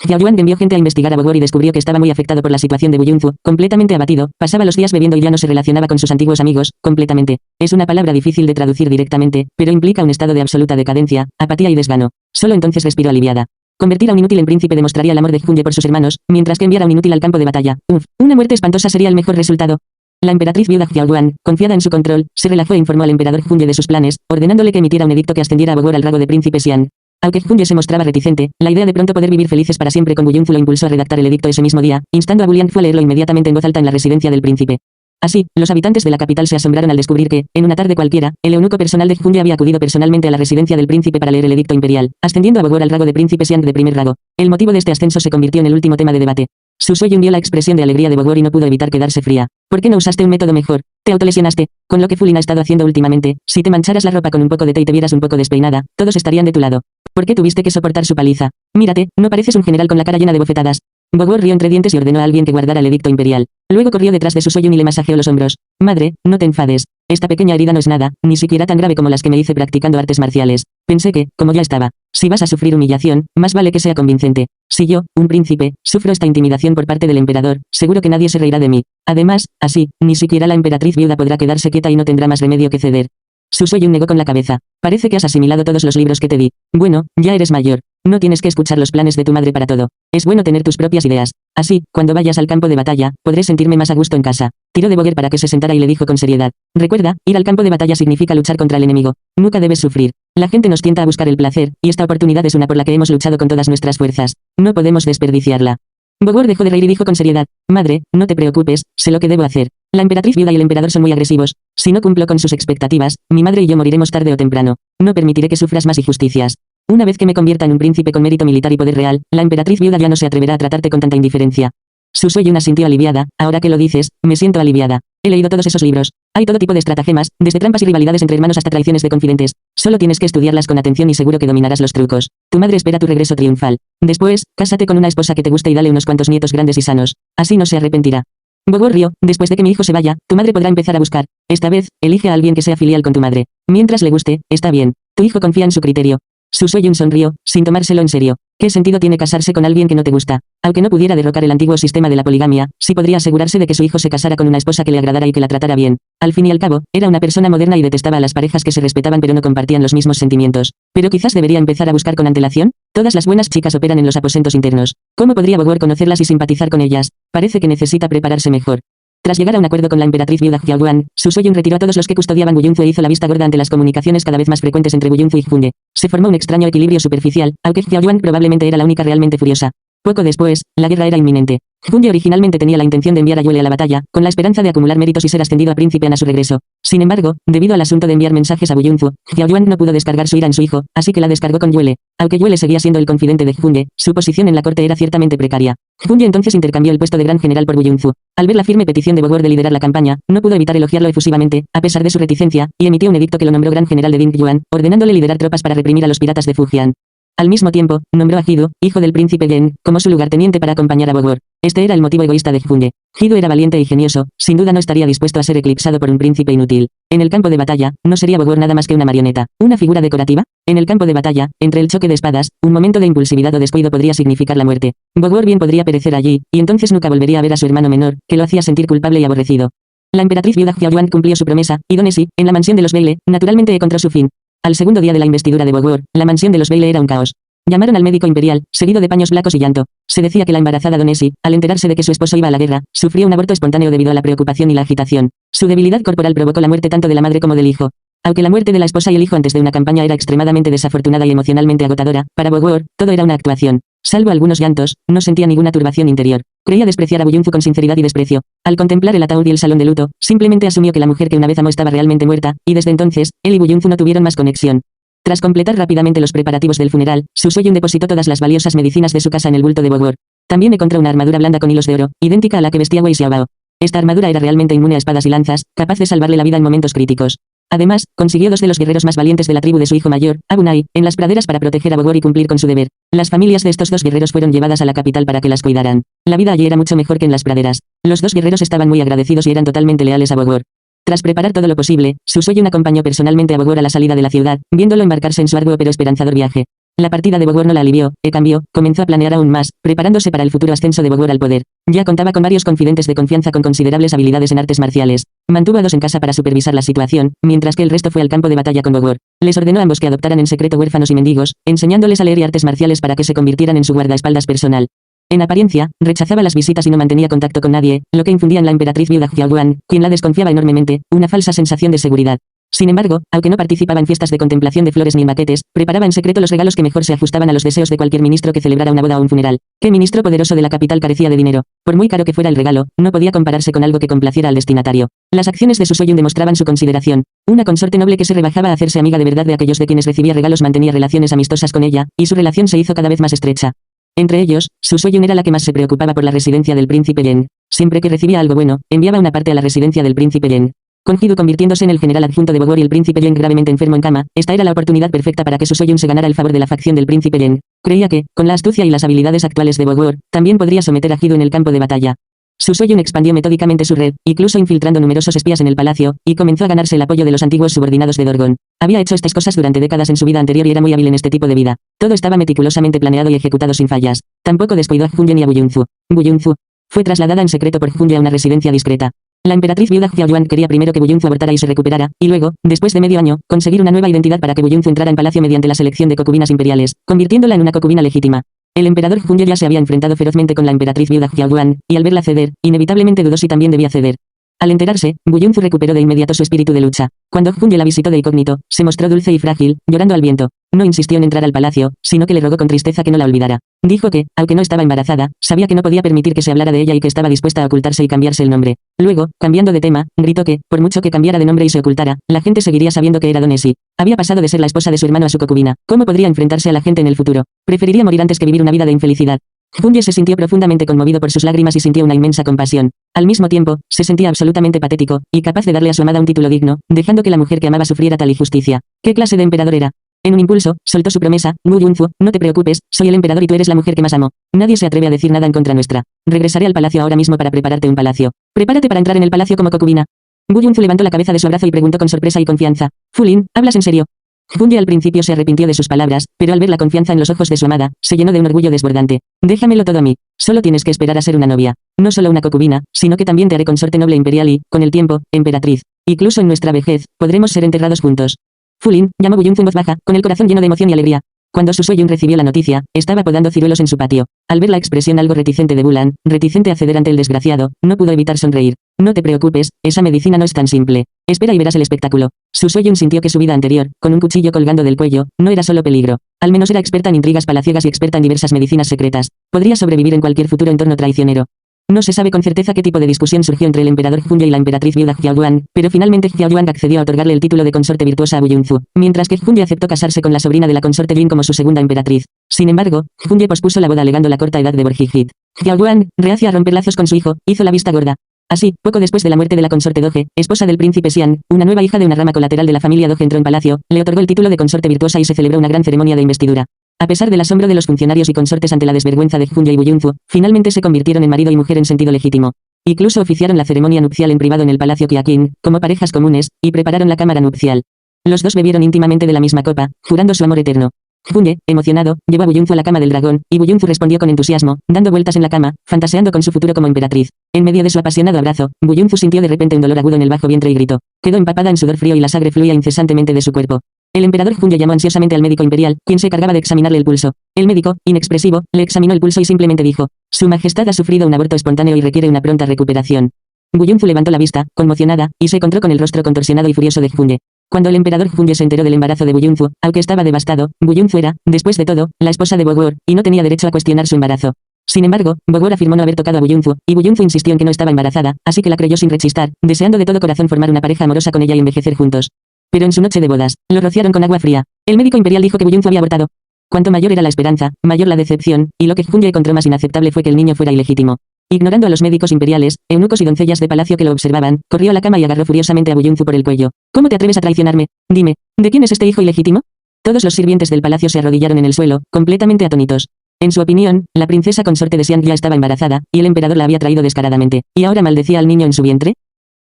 Hyawan envió gente a investigar a Bogor y descubrió que estaba muy afectado por la situación de Buyunzu, completamente abatido, pasaba los días bebiendo y ya no se relacionaba con sus antiguos amigos, completamente. Es una palabra difícil de traducir directamente, pero implica un estado de absoluta decadencia, apatía y desgano. Solo entonces respiró aliviada. Convertir a un inútil en príncipe demostraría el amor de Hyunde por sus hermanos, mientras que enviar a un inútil al campo de batalla. Una muerte espantosa sería el mejor resultado. La emperatriz viuda Hyawan, confiada en su control, se relajó e informó al emperador Hyunde de sus planes, ordenándole que emitiera un edicto que ascendiera a Bogor al rango de príncipe Xian. Aunque Hyunde se mostraba reticente, la idea de pronto poder vivir felices para siempre con Buyunzu lo impulsó a redactar el edicto ese mismo día, instando a Buliangfu a leerlo inmediatamente en voz alta en la residencia del príncipe. Así, los habitantes de la capital se asombraron al descubrir que, en una tarde cualquiera, el eunuco personal de Hyunde había acudido personalmente a la residencia del príncipe para leer el edicto imperial, ascendiendo a Bogor al rango de príncipe Xian de primer grado. El motivo de este ascenso se convirtió en el último tema de debate. Su Sue-yun vio la expresión de alegría de Bogor y no pudo evitar quedarse fría. ¿Por qué no usaste un método mejor? Te autolesionaste. Con lo que Fulin ha estado haciendo últimamente, si te mancharas la ropa con un poco de té y te vieras un poco despeinada, todos estarían de tu lado. ¿Por qué tuviste que soportar su paliza? Mírate, no pareces un general con la cara llena de bofetadas. Bogor rió entre dientes y ordenó a alguien que guardara el edicto imperial. Luego corrió detrás de Su Sue-yun y le masajeó los hombros. Madre, no te enfades. Esta pequeña herida no es nada, ni siquiera tan grave como las que me hice practicando artes marciales. Pensé que, como ya estaba, si vas a sufrir humillación, más vale que sea convincente. Si yo, un príncipe, sufro esta intimidación por parte del emperador, seguro que nadie se reirá de mí. Además, así, ni siquiera la emperatriz viuda podrá quedarse quieta y no tendrá más remedio que ceder. Su Sue-yun negó con la cabeza. Parece que has asimilado todos los libros que te di. Bueno, ya eres mayor. No tienes que escuchar los planes de tu madre para todo. Es bueno tener tus propias ideas. Así, cuando vayas al campo de batalla, podré sentirme más a gusto en casa. Tiró de Bogor para que se sentara y le dijo con seriedad. Recuerda, ir al campo de batalla significa luchar contra el enemigo. Nunca debes sufrir. La gente nos tienta a buscar el placer, y esta oportunidad es una por la que hemos luchado con todas nuestras fuerzas. No podemos desperdiciarla. Bogor dejó de reír y dijo con seriedad. Madre, no te preocupes, sé lo que debo hacer. La emperatriz viuda y el emperador son muy agresivos. Si no cumplo con sus expectativas, mi madre y yo moriremos tarde o temprano. No permitiré que sufras más injusticias. Una vez que me convierta en un príncipe con mérito militar y poder real, la emperatriz viuda ya no se atreverá a tratarte con tanta indiferencia. Su Sue-yun asintió aliviada. Ahora que lo dices, me siento aliviada. He leído todos esos libros. Hay todo tipo de estratagemas, desde trampas y rivalidades entre hermanos hasta traiciones de confidentes. Solo tienes que estudiarlas con atención y seguro que dominarás los trucos. Tu madre espera tu regreso triunfal. Después, cásate con una esposa que te guste y dale unos cuantos nietos grandes y sanos. Así no se arrepentirá. Bogor rió. Después de que mi hijo se vaya, tu madre podrá empezar a buscar. Esta vez, elige a alguien que sea filial con tu madre. Mientras le guste, está bien. Tu hijo confía en su criterio. Su Sue-yun sonrió, sin tomárselo en serio. ¿Qué sentido tiene casarse con alguien que no te gusta? Aunque no pudiera derrocar el antiguo sistema de la poligamia, sí podría asegurarse de que su hijo se casara con una esposa que le agradara y que la tratara bien. Al fin y al cabo, era una persona moderna y detestaba a las parejas que se respetaban pero no compartían los mismos sentimientos. Pero quizás debería empezar a buscar con antelación. Todas las buenas chicas operan en los aposentos internos. ¿Cómo podría Bogor conocerlas y simpatizar con ellas? Parece que necesita prepararse mejor. Tras llegar a un acuerdo con la emperatriz viuda Hyawan, Su Sue-yun retiró a todos los que custodiaban Buyunzu e hizo la vista gorda ante las comunicaciones cada vez más frecuentes entre Buyunzu y Hyunde. Se formó un extraño equilibrio superficial, aunque Hyawan probablemente era la única realmente furiosa. Poco después, la guerra era inminente. Hyunde originalmente tenía la intención de enviar a Yule a la batalla, con la esperanza de acumular méritos y ser ascendido a príncipe a su regreso. Sin embargo, debido al asunto de enviar mensajes a Buyunzu, Hyawan no pudo descargar su ira en su hijo, así que la descargó con Yule. Aunque Yule seguía siendo el confidente de Hyunde, su posición en la corte era ciertamente precaria. Hyunde entonces intercambió el puesto de gran general por Buyunzu. Al ver la firme petición de Bogor de liderar la campaña, no pudo evitar elogiarlo efusivamente, a pesar de su reticencia, y emitió un edicto que lo nombró gran general de Dingyuan, ordenándole liderar tropas para reprimir a los piratas de Fujian. Al mismo tiempo, nombró a Hidu, hijo del príncipe Gen, como su lugarteniente para acompañar a Bogor. Este era el motivo egoísta de Hyunde. Hidu era valiente y ingenioso, sin duda no estaría dispuesto a ser eclipsado por un príncipe inútil. En el campo de batalla, no sería Bogor nada más que una marioneta, una figura decorativa. En el campo de batalla, entre el choque de espadas, un momento de impulsividad o descuido podría significar la muerte. Bogor bien podría perecer allí, y entonces nunca volvería a ver a su hermano menor, que lo hacía sentir culpable y aborrecido. La emperatriz viuda Hyawan cumplió su promesa, y Donesi, en la mansión de los Beile, naturalmente encontró su fin. Al segundo día de la investidura de Bogor, la mansión de los Beile era un caos. Llamaron al médico imperial, seguido de paños blancos y llanto. Se decía que la embarazada Donesi, al enterarse de que su esposo iba a la guerra, sufrió un aborto espontáneo debido a la preocupación y la agitación. Su debilidad corporal provocó la muerte tanto de la madre como del hijo. Aunque la muerte de la esposa y el hijo antes de una campaña era extremadamente desafortunada y emocionalmente agotadora, para Bogor, todo era una actuación. Salvo algunos llantos, no sentía ninguna turbación interior. Creía despreciar a Buyunzu con sinceridad y desprecio. Al contemplar el ataúd y el salón de luto, simplemente asumió que la mujer que una vez amó estaba realmente muerta, y desde entonces, él y Buyunzu no tuvieron más conexión. Tras completar rápidamente los preparativos del funeral, Su Sue-yun depositó todas las valiosas medicinas de su casa en el bulto de Bogor. También encontró una armadura blanda con hilos de oro, idéntica a la que vestía Wei Xiaobao. Esta armadura era realmente inmune a espadas y lanzas, capaz de salvarle la vida en momentos críticos. Además, consiguió 2 de los guerreros más valientes de la tribu de su hijo mayor, Abunai, en las praderas para proteger a Bogor y cumplir con su deber. Las familias de estos 2 guerreros fueron llevadas a la capital para que las cuidaran. La vida allí era mucho mejor que en las praderas. Los 2 guerreros estaban muy agradecidos y eran totalmente leales a Bogor. Tras preparar todo lo posible, Susoyun acompañó personalmente a Bogor a la salida de la ciudad, viéndolo embarcarse en su arduo pero esperanzador viaje. La partida de Bogor no la alivió, en cambio, comenzó a planear aún más, preparándose para el futuro ascenso de Bogor al poder. Ya contaba con varios confidentes de confianza con considerables habilidades en artes marciales. Mantuvo a 2 en casa para supervisar la situación, mientras que el resto fue al campo de batalla con Bogor. Les ordenó a ambos que adoptaran en secreto huérfanos y mendigos, enseñándoles a leer y artes marciales para que se convirtieran en su guardaespaldas personal. En apariencia, rechazaba las visitas y no mantenía contacto con nadie, lo que infundía en la emperatriz viuda Xiaoguan, quien la desconfiaba enormemente, una falsa sensación de seguridad. Sin embargo, aunque no participaba en fiestas de contemplación de flores ni en maquetes, preparaba en secreto los regalos que mejor se ajustaban a los deseos de cualquier ministro que celebrara una boda o un funeral. ¿Qué ministro poderoso de la capital carecía de dinero? Por muy caro que fuera el regalo, no podía compararse con algo que complaciera al destinatario. Las acciones de Susoyun demostraban su consideración. Una consorte noble que se rebajaba a hacerse amiga de verdad de aquellos de quienes recibía regalos mantenía relaciones amistosas con ella, y su relación se hizo cada vez más estrecha. Entre ellos, Susoyun era la que más se preocupaba por la residencia del príncipe Yen. Siempre que recibía algo bueno, enviaba una parte a la residencia del príncipe Yen. Con Hidu convirtiéndose en el general adjunto de Bogor y el príncipe Yen gravemente enfermo en cama, esta era la oportunidad perfecta para que Susoyun se ganara el favor de la facción del príncipe Yen. Creía que, con la astucia y las habilidades actuales de Bogor, también podría someter a Hidu en el campo de batalla. Susoyun expandió metódicamente su red, incluso infiltrando numerosos espías en el palacio, y comenzó a ganarse el apoyo de los antiguos subordinados de Dorgon. Había hecho estas cosas durante décadas en su vida anterior y era muy hábil en este tipo de vida. Todo estaba meticulosamente planeado y ejecutado sin fallas. Tampoco descuidó a Junye ni a Buyunzu. Buyunzu fue trasladada en secreto por Junye a una residencia discreta. La emperatriz viuda Xiaoyuan quería primero que Buyunzu abortara y se recuperara, y luego, después de medio año, conseguir una nueva identidad para que Buyunzu entrara en palacio mediante la selección de concubinas imperiales, convirtiéndola en una concubina legítima. El emperador Junye ya se había enfrentado ferozmente con la emperatriz viuda Xiaoyuan, y al verla ceder, inevitablemente dudó si también debía ceder. Al enterarse, Buyunzu recuperó de inmediato su espíritu de lucha. Cuando Junye la visitó de incógnito, se mostró dulce y frágil, llorando al viento. No insistió en entrar al palacio, sino que le rogó con tristeza que no la olvidara. Dijo que, aunque no estaba embarazada, sabía que no podía permitir que se hablara de ella y que estaba dispuesta a ocultarse y cambiarse el nombre. Luego, cambiando de tema, gritó que, por mucho que cambiara de nombre y se ocultara, la gente seguiría sabiendo que era Donesi. Había pasado de ser la esposa de su hermano a su concubina. ¿Cómo podría enfrentarse a la gente en el futuro? Preferiría morir antes que vivir una vida de infelicidad. Junye se sintió profundamente conmovido por sus lágrimas y sintió una inmensa compasión. Al mismo tiempo, se sentía absolutamente patético, y capaz de darle a su amada un título digno, dejando que la mujer que amaba sufriera tal injusticia. ¿Qué clase de emperador era? En un impulso, soltó su promesa: Buyunzu, no te preocupes, soy el emperador y tú eres la mujer que más amo. Nadie se atreve a decir nada en contra nuestra. Regresaré al palacio ahora mismo para prepararte un palacio. Prepárate para entrar en el palacio como concubina. Buyunzu levantó la cabeza de su abrazo y preguntó con sorpresa y confianza: Fulin, ¿hablas en serio? Junye al principio se arrepintió de sus palabras, pero al ver la confianza en los ojos de su amada, se llenó de un orgullo desbordante. Déjamelo todo a mí. Solo tienes que esperar a ser una novia. No solo una concubina, sino que también te haré consorte noble imperial y, con el tiempo, emperatriz. Incluso en nuestra vejez, podremos ser enterrados juntos. Fulin, llamó Buyunzu en voz baja, con el corazón lleno de emoción y alegría. Cuando Susoyun recibió la noticia, estaba podando ciruelos en su patio. Al ver la expresión algo reticente de Bulan, reticente a ceder ante el desgraciado, no pudo evitar sonreír. No te preocupes, esa medicina no es tan simple. Espera y verás el espectáculo. Susoyun sintió que su vida anterior, con un cuchillo colgando del cuello, no era solo peligro. Al menos era experta en intrigas palaciegas y experta en diversas medicinas secretas. Podría sobrevivir en cualquier futuro entorno traicionero. No se sabe con certeza qué tipo de discusión surgió entre el emperador Junye y la emperatriz viuda Xiaoyuan, pero finalmente Xiaoyuan accedió a otorgarle el título de consorte virtuosa a Buyunzu, mientras que Junye aceptó casarse con la sobrina de la consorte Jin como su segunda emperatriz. Sin embargo, Junye pospuso la boda alegando la corta edad de Borjigit. Xiaoyuan, reacia a romper lazos con su hijo, hizo la vista gorda. Así, poco después de la muerte de la consorte Doge, esposa del príncipe Xian, una nueva hija de una rama colateral de la familia Doge entró en palacio, le otorgó el título de consorte virtuosa y se celebró una gran ceremonia de investidura. A pesar del asombro de los funcionarios y consortes ante la desvergüenza de Junye y Buyunzu, finalmente se convirtieron en marido y mujer en sentido legítimo. Incluso oficiaron la ceremonia nupcial en privado en el palacio Qiaqin, como parejas comunes, y prepararon la cámara nupcial. Los dos bebieron íntimamente de la misma copa, jurando su amor eterno. Junye, emocionado, llevó a Buyunzu a la cama del dragón, y Buyunzu respondió con entusiasmo, dando vueltas en la cama, fantaseando con su futuro como emperatriz. En medio de su apasionado abrazo, Buyunzu sintió de repente un dolor agudo en el bajo vientre y gritó. Quedó empapada en sudor frío y la sangre fluía incesantemente de su cuerpo. El emperador Junye llamó ansiosamente al médico imperial, quien se encargaba de examinarle el pulso. El médico, inexpresivo, le examinó el pulso y simplemente dijo: Su Majestad ha sufrido un aborto espontáneo y requiere una pronta recuperación. Buyunzu levantó la vista, conmocionada, y se encontró con el rostro contorsionado y furioso de Junye. Cuando el emperador Junye se enteró del embarazo de Buyunzu, aunque estaba devastado, Buyunzu era, después de todo, la esposa de Bogor, y no tenía derecho a cuestionar su embarazo. Sin embargo, Bogor afirmó no haber tocado a Buyunzu, y Buyunzu insistió en que no estaba embarazada, así que la creyó sin rechistar, deseando de todo corazón formar una pareja amorosa con ella y envejecer juntos. Pero en su noche de bodas, lo rociaron con agua fría. El médico imperial dijo que Buyunzu había abortado. Cuanto mayor era la esperanza, mayor la decepción, y lo que Junye encontró más inaceptable fue que el niño fuera ilegítimo. Ignorando a los médicos imperiales, eunucos y doncellas de palacio que lo observaban, corrió a la cama y agarró furiosamente a Buyunzu por el cuello. ¿Cómo te atreves a traicionarme? Dime, ¿de quién es este hijo ilegítimo? Todos los sirvientes del palacio se arrodillaron en el suelo, completamente atónitos. En su opinión, la princesa consorte de Xiang ya estaba embarazada, y el emperador la había traído descaradamente, y ahora maldecía al niño en su vientre.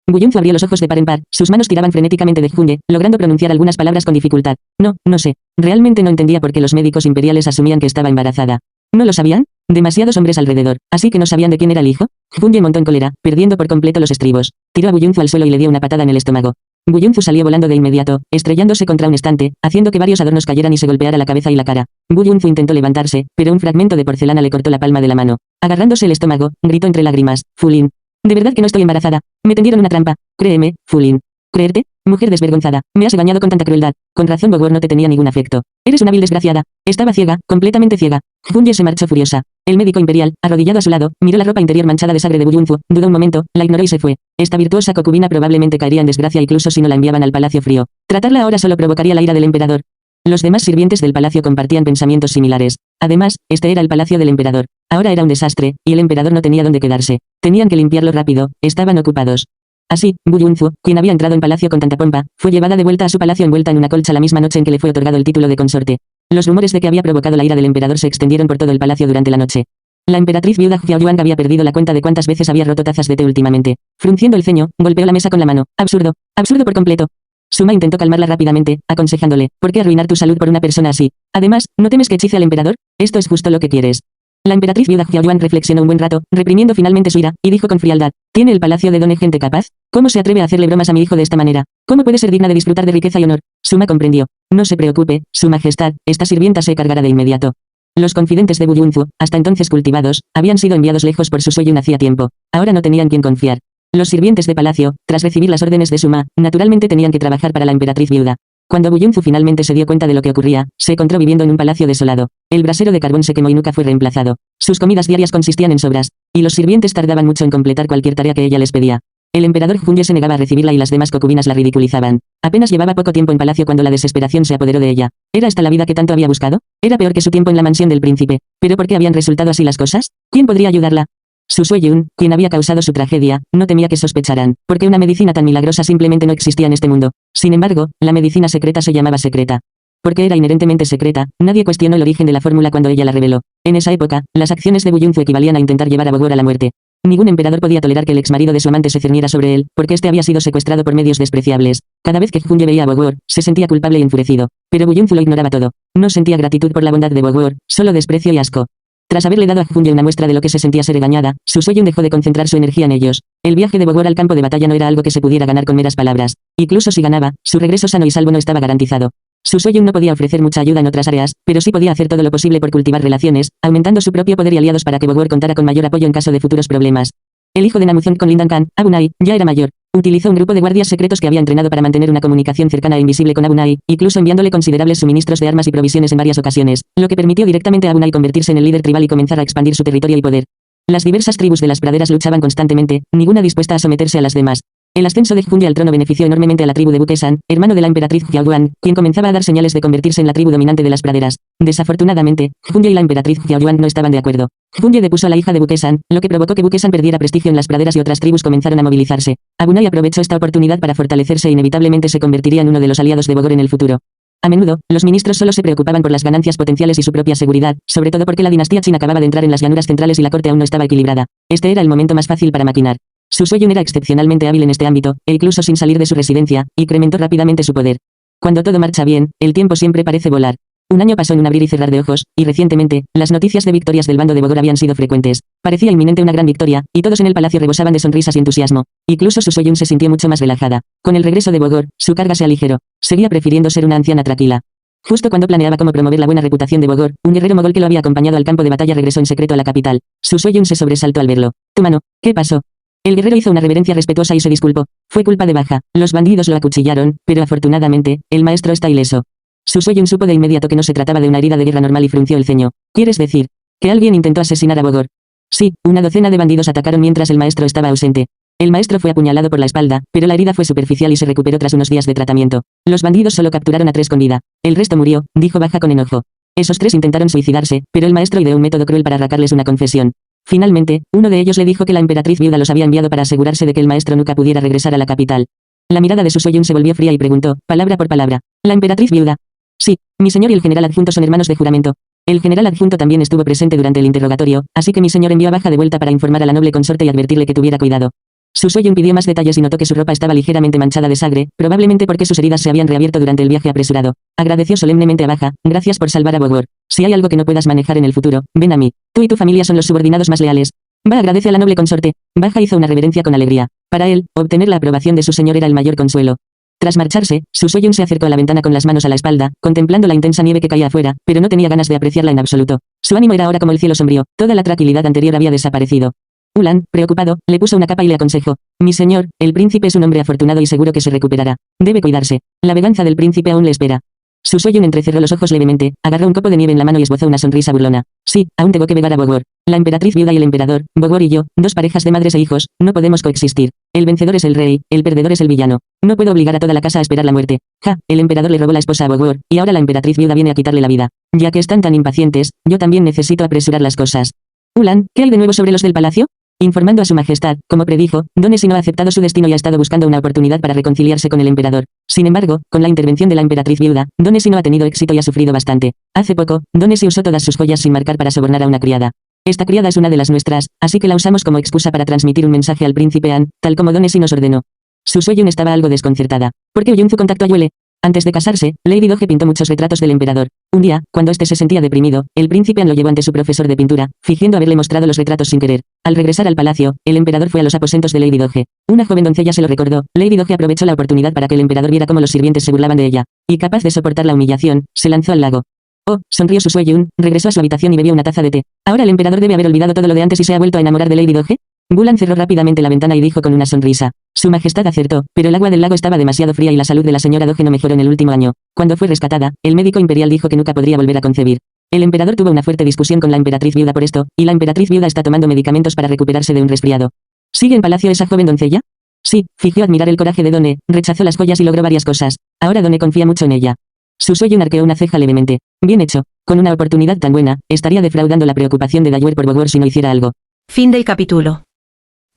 Buyunzu abrió los ojos de par en par, sus manos tiraban frenéticamente de Junye, logrando pronunciar algunas palabras con dificultad. No sé. Realmente no entendía por qué los médicos imperiales asumían que estaba embarazada. ¿No lo sabían? Demasiados hombres alrededor, así que no sabían de quién era el hijo. Junye montó en cólera, perdiendo por completo los estribos. Tiró a Buyunzu al suelo y le dio una patada en el estómago. Buyunzu salió volando de inmediato, estrellándose contra un estante, haciendo que varios adornos cayeran y se golpeara la cabeza y la cara. Buyunzu intentó levantarse, pero un fragmento de porcelana le cortó la palma de la mano. Agarrándose el estómago, gritó entre lágrimas: Fulin. De verdad que no estoy embarazada. Me tendieron una trampa. Créeme, Fulin. ¿Creerte? Mujer desvergonzada. Me has engañado con tanta crueldad. Con razón Bogor no te tenía ningún afecto. Eres una vil desgraciada. Estaba ciega, completamente ciega. Junye se marchó furiosa. El médico imperial, arrodillado a su lado, miró la ropa interior manchada de sangre de Buyunzu, dudó un momento, la ignoró y se fue. Esta virtuosa concubina probablemente caería en desgracia incluso si no la enviaban al palacio frío. Tratarla ahora solo provocaría la ira del emperador. Los demás sirvientes del palacio compartían pensamientos similares. Además, este era el palacio del emperador. Ahora era un desastre, y el emperador no tenía dónde quedarse. Tenían que limpiarlo rápido, estaban ocupados. Así, Buyunzu, quien había entrado en palacio con tanta pompa, fue llevada de vuelta a su palacio envuelta en una colcha la misma noche en que le fue otorgado el título de consorte. Los rumores de que había provocado la ira del emperador se extendieron por todo el palacio durante la noche. La emperatriz viuda Xiaoyuan había perdido la cuenta de cuántas veces había roto tazas de té últimamente. Frunciendo el ceño, golpeó la mesa con la mano. Absurdo, absurdo por completo. Suma intentó calmarla rápidamente, aconsejándole: ¿por qué arruinar tu salud por una persona así? Además, ¿no temes que hechice al emperador? Esto es justo lo que quieres. La emperatriz viuda Xiaoyuan reflexionó un buen rato, reprimiendo finalmente su ira, y dijo con frialdad: ¿tiene el palacio de Done gente capaz? ¿Cómo se atreve a hacerle bromas a mi hijo de esta manera? ¿Cómo puede ser digna de disfrutar de riqueza y honor? Suma comprendió. No se preocupe, su majestad, esta sirvienta se cargará de inmediato. Los confidentes de Buyunzu, hasta entonces cultivados, habían sido enviados lejos por su Suoyun hacía tiempo. Ahora no tenían quien confiar. Los sirvientes de palacio, tras recibir las órdenes de Suma, naturalmente tenían que trabajar para la emperatriz viuda. Cuando Buyunzu finalmente se dio cuenta de lo que ocurría, se encontró viviendo en un palacio desolado. El brasero de carbón se quemó y nunca fue reemplazado. Sus comidas diarias consistían en sobras, y los sirvientes tardaban mucho en completar cualquier tarea que ella les pedía. El emperador Junye se negaba a recibirla y las demás concubinas la ridiculizaban. Apenas llevaba poco tiempo en palacio cuando la desesperación se apoderó de ella. ¿Era esta la vida que tanto había buscado? Era peor que su tiempo en la mansión del príncipe. ¿Pero por qué habían resultado así las cosas? ¿Quién podría ayudarla? Su Suoyun, quien había causado su tragedia, no temía que sospecharan, porque una medicina tan milagrosa simplemente no existía en este mundo. Sin embargo, la medicina secreta se llamaba secreta. Porque era inherentemente secreta, nadie cuestionó el origen de la fórmula cuando ella la reveló. En esa época, las acciones de Buyunzu equivalían a intentar llevar a Bogor a la muerte. Ningún emperador podía tolerar que el exmarido de su amante se cerniera sobre él, porque este había sido secuestrado por medios despreciables. Cada vez que Junye veía a Bogor, se sentía culpable y enfurecido. Pero Buyunzu lo ignoraba todo. No sentía gratitud por la bondad de Bogor, solo desprecio y asco. Tras haberle dado a Junye una muestra de lo que se sentía ser engañada, su Suoyun dejó de concentrar su energía en ellos. El viaje de Bogor al campo de batalla no era algo que se pudiera ganar con meras palabras. Incluso si ganaba, su regreso sano y salvo no estaba garantizado. Su Suoyun no podía ofrecer mucha ayuda en otras áreas, pero sí podía hacer todo lo posible por cultivar relaciones, aumentando su propio poder y aliados para que Bogor contara con mayor apoyo en caso de futuros problemas. El hijo de Namuzon con Lindan Khan, Abunai, ya era mayor. Utilizó un grupo de guardias secretos que había entrenado para mantener una comunicación cercana e invisible con Abunai, incluso enviándole considerables suministros de armas y provisiones en varias ocasiones, lo que permitió directamente a Abunai convertirse en el líder tribal y comenzar a expandir su territorio y poder. Las diversas tribus de las praderas luchaban constantemente, ninguna dispuesta a someterse a las demás. El ascenso de Junye al trono benefició enormemente a la tribu de Bukesan, hermano de la emperatriz Xiaoyuan, quien comenzaba a dar señales de convertirse en la tribu dominante de las praderas. Desafortunadamente, Junye y la emperatriz Xiaoyuan no estaban de acuerdo. Junye depuso a la hija de Bukesan, lo que provocó que Bukesan perdiera prestigio en las praderas y otras tribus comenzaron a movilizarse. Abunai aprovechó esta oportunidad para fortalecerse e inevitablemente se convertiría en uno de los aliados de Bogor en el futuro. A menudo, los ministros solo se preocupaban por las ganancias potenciales y su propia seguridad, sobre todo porque la dinastía Qin acababa de entrar en las llanuras centrales y la corte aún no estaba equilibrada. Este era el momento más fácil para maquinar. Su Suoyun era excepcionalmente hábil en este ámbito, e incluso sin salir de su residencia, incrementó rápidamente su poder. Cuando todo marcha bien, el tiempo siempre parece volar. Un año pasó en un abrir y cerrar de ojos, y recientemente, las noticias de victorias del bando de Bogor habían sido frecuentes. Parecía inminente una gran victoria, y todos en el palacio rebosaban de sonrisas y entusiasmo. Incluso su Suoyun se sintió mucho más relajada. Con el regreso de Bogor, su carga se aligeró. Seguía prefiriendo ser una anciana tranquila. Justo cuando planeaba cómo promover la buena reputación de Bogor, un guerrero mogol que lo había acompañado al campo de batalla regresó en secreto a la capital. Su Suoyun se sobresaltó al verlo. Tu mano, ¿qué pasó? El guerrero hizo una reverencia respetuosa y se disculpó. Fue culpa de Baja. Los bandidos lo acuchillaron, pero afortunadamente, el maestro está ileso. Su Suoyun supo de inmediato que no se trataba de una herida de guerra normal y frunció el ceño. ¿Quieres decir que alguien intentó asesinar a Bogor? Sí, una docena de bandidos atacaron mientras el maestro estaba ausente. El maestro fue apuñalado por la espalda, pero la herida fue superficial y se recuperó tras unos días de tratamiento. Los bandidos solo capturaron a 3 con vida. El resto murió, dijo Baja con enojo. Esos 3 intentaron suicidarse, pero el maestro ideó un método cruel para arrancarles una confesión. Finalmente, uno de ellos le dijo que la emperatriz viuda los había enviado para asegurarse de que el maestro nunca pudiera regresar a la capital. La mirada de Su Soyun se volvió fría y preguntó, palabra por palabra. ¿La emperatriz viuda? Sí, mi señor y el general adjunto son hermanos de juramento. El general adjunto también estuvo presente durante el interrogatorio, así que mi señor envió a Baja de vuelta para informar a la noble consorte y advertirle que tuviera cuidado. Su Soyun pidió más detalles y notó que su ropa estaba ligeramente manchada de sangre, probablemente porque sus heridas se habían reabierto durante el viaje apresurado. Agradeció solemnemente a Baja, gracias por salvar a Bogor. Si hay algo que no puedas manejar en el futuro, ven a mí. Tú y tu familia son los subordinados más leales. Va agradece a la noble consorte. Baja hizo una reverencia con alegría. Para él, obtener la aprobación de su señor era el mayor consuelo. Tras marcharse, Su Soyun se acercó a la ventana con las manos a la espalda, contemplando la intensa nieve que caía afuera, pero no tenía ganas de apreciarla en absoluto. Su ánimo era ahora como el cielo sombrío, toda la tranquilidad anterior había desaparecido. Ulan, preocupado, le puso una capa y le aconsejó. Mi señor, el príncipe es un hombre afortunado y seguro que se recuperará. Debe cuidarse. La venganza del príncipe aún le espera. Su Soyun entrecerró los ojos levemente, agarró un copo de nieve en la mano y esbozó una sonrisa burlona. Sí, aún tengo que vegar a Bogor. La emperatriz viuda y el emperador, Bogor y yo, dos parejas de madres e hijos, no podemos coexistir. El vencedor es el rey, el perdedor es el villano. No puedo obligar a toda la casa a esperar la muerte. Ja, el emperador le robó la esposa a Bogor, y ahora la emperatriz viuda viene a quitarle la vida. Ya que están tan impacientes, yo también necesito apresurar las cosas. Ulan, ¿qué hay de nuevo sobre los del palacio? Informando a su majestad, como predijo, Donesi no ha aceptado su destino y ha estado buscando una oportunidad para reconciliarse con el emperador. Sin embargo, con la intervención de la emperatriz viuda, Donesi no ha tenido éxito y ha sufrido bastante. Hace poco, Donesi usó todas sus joyas sin marcar para sobornar a una criada. Esta criada es una de las nuestras, así que la usamos como excusa para transmitir un mensaje al príncipe An, tal como Donesi nos ordenó. Su Soyun estaba algo desconcertada. ¿Por qué Oyunzu contactó a Yule? Antes de casarse, Lady Doge pintó muchos retratos del emperador. Un día, cuando este se sentía deprimido, el príncipe An lo llevó ante su profesor de pintura, fingiendo haberle mostrado los retratos sin querer. Al regresar al palacio, el emperador fue a los aposentos de Lady Doge. Una joven doncella se lo recordó. Lady Doge aprovechó la oportunidad para que el emperador viera cómo los sirvientes se burlaban de ella. Y capaz de soportar la humillación, se lanzó al lago. Oh, sonrió Su Soyun, regresó a su habitación y bebió una taza de té. ¿Ahora el emperador debe haber olvidado todo lo de antes y se ha vuelto a enamorar de Lady Doge? Bulan cerró rápidamente la ventana y dijo con una sonrisa. Su majestad acertó, pero el agua del lago estaba demasiado fría y la salud de la señora Doge no mejoró en el último año. Cuando fue rescatada, el médico imperial dijo que nunca podría volver a concebir. El emperador tuvo una fuerte discusión con la emperatriz viuda por esto, y la emperatriz viuda está tomando medicamentos para recuperarse de un resfriado. ¿Sigue en palacio esa joven doncella? Sí, fingió admirar el coraje de Done, rechazó las joyas y logró varias cosas. Ahora Done confía mucho en ella. Su Soyun arqueó una ceja levemente. Bien hecho. Con una oportunidad tan buena, estaría defraudando la preocupación de Dayuer por Bogor si no hiciera algo. Fin del capítulo.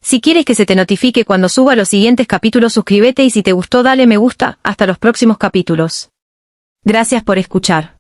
Si quieres que se te notifique cuando suba los siguientes capítulos, suscríbete y si te gustó dale me gusta. Hasta los próximos capítulos. Gracias por escuchar.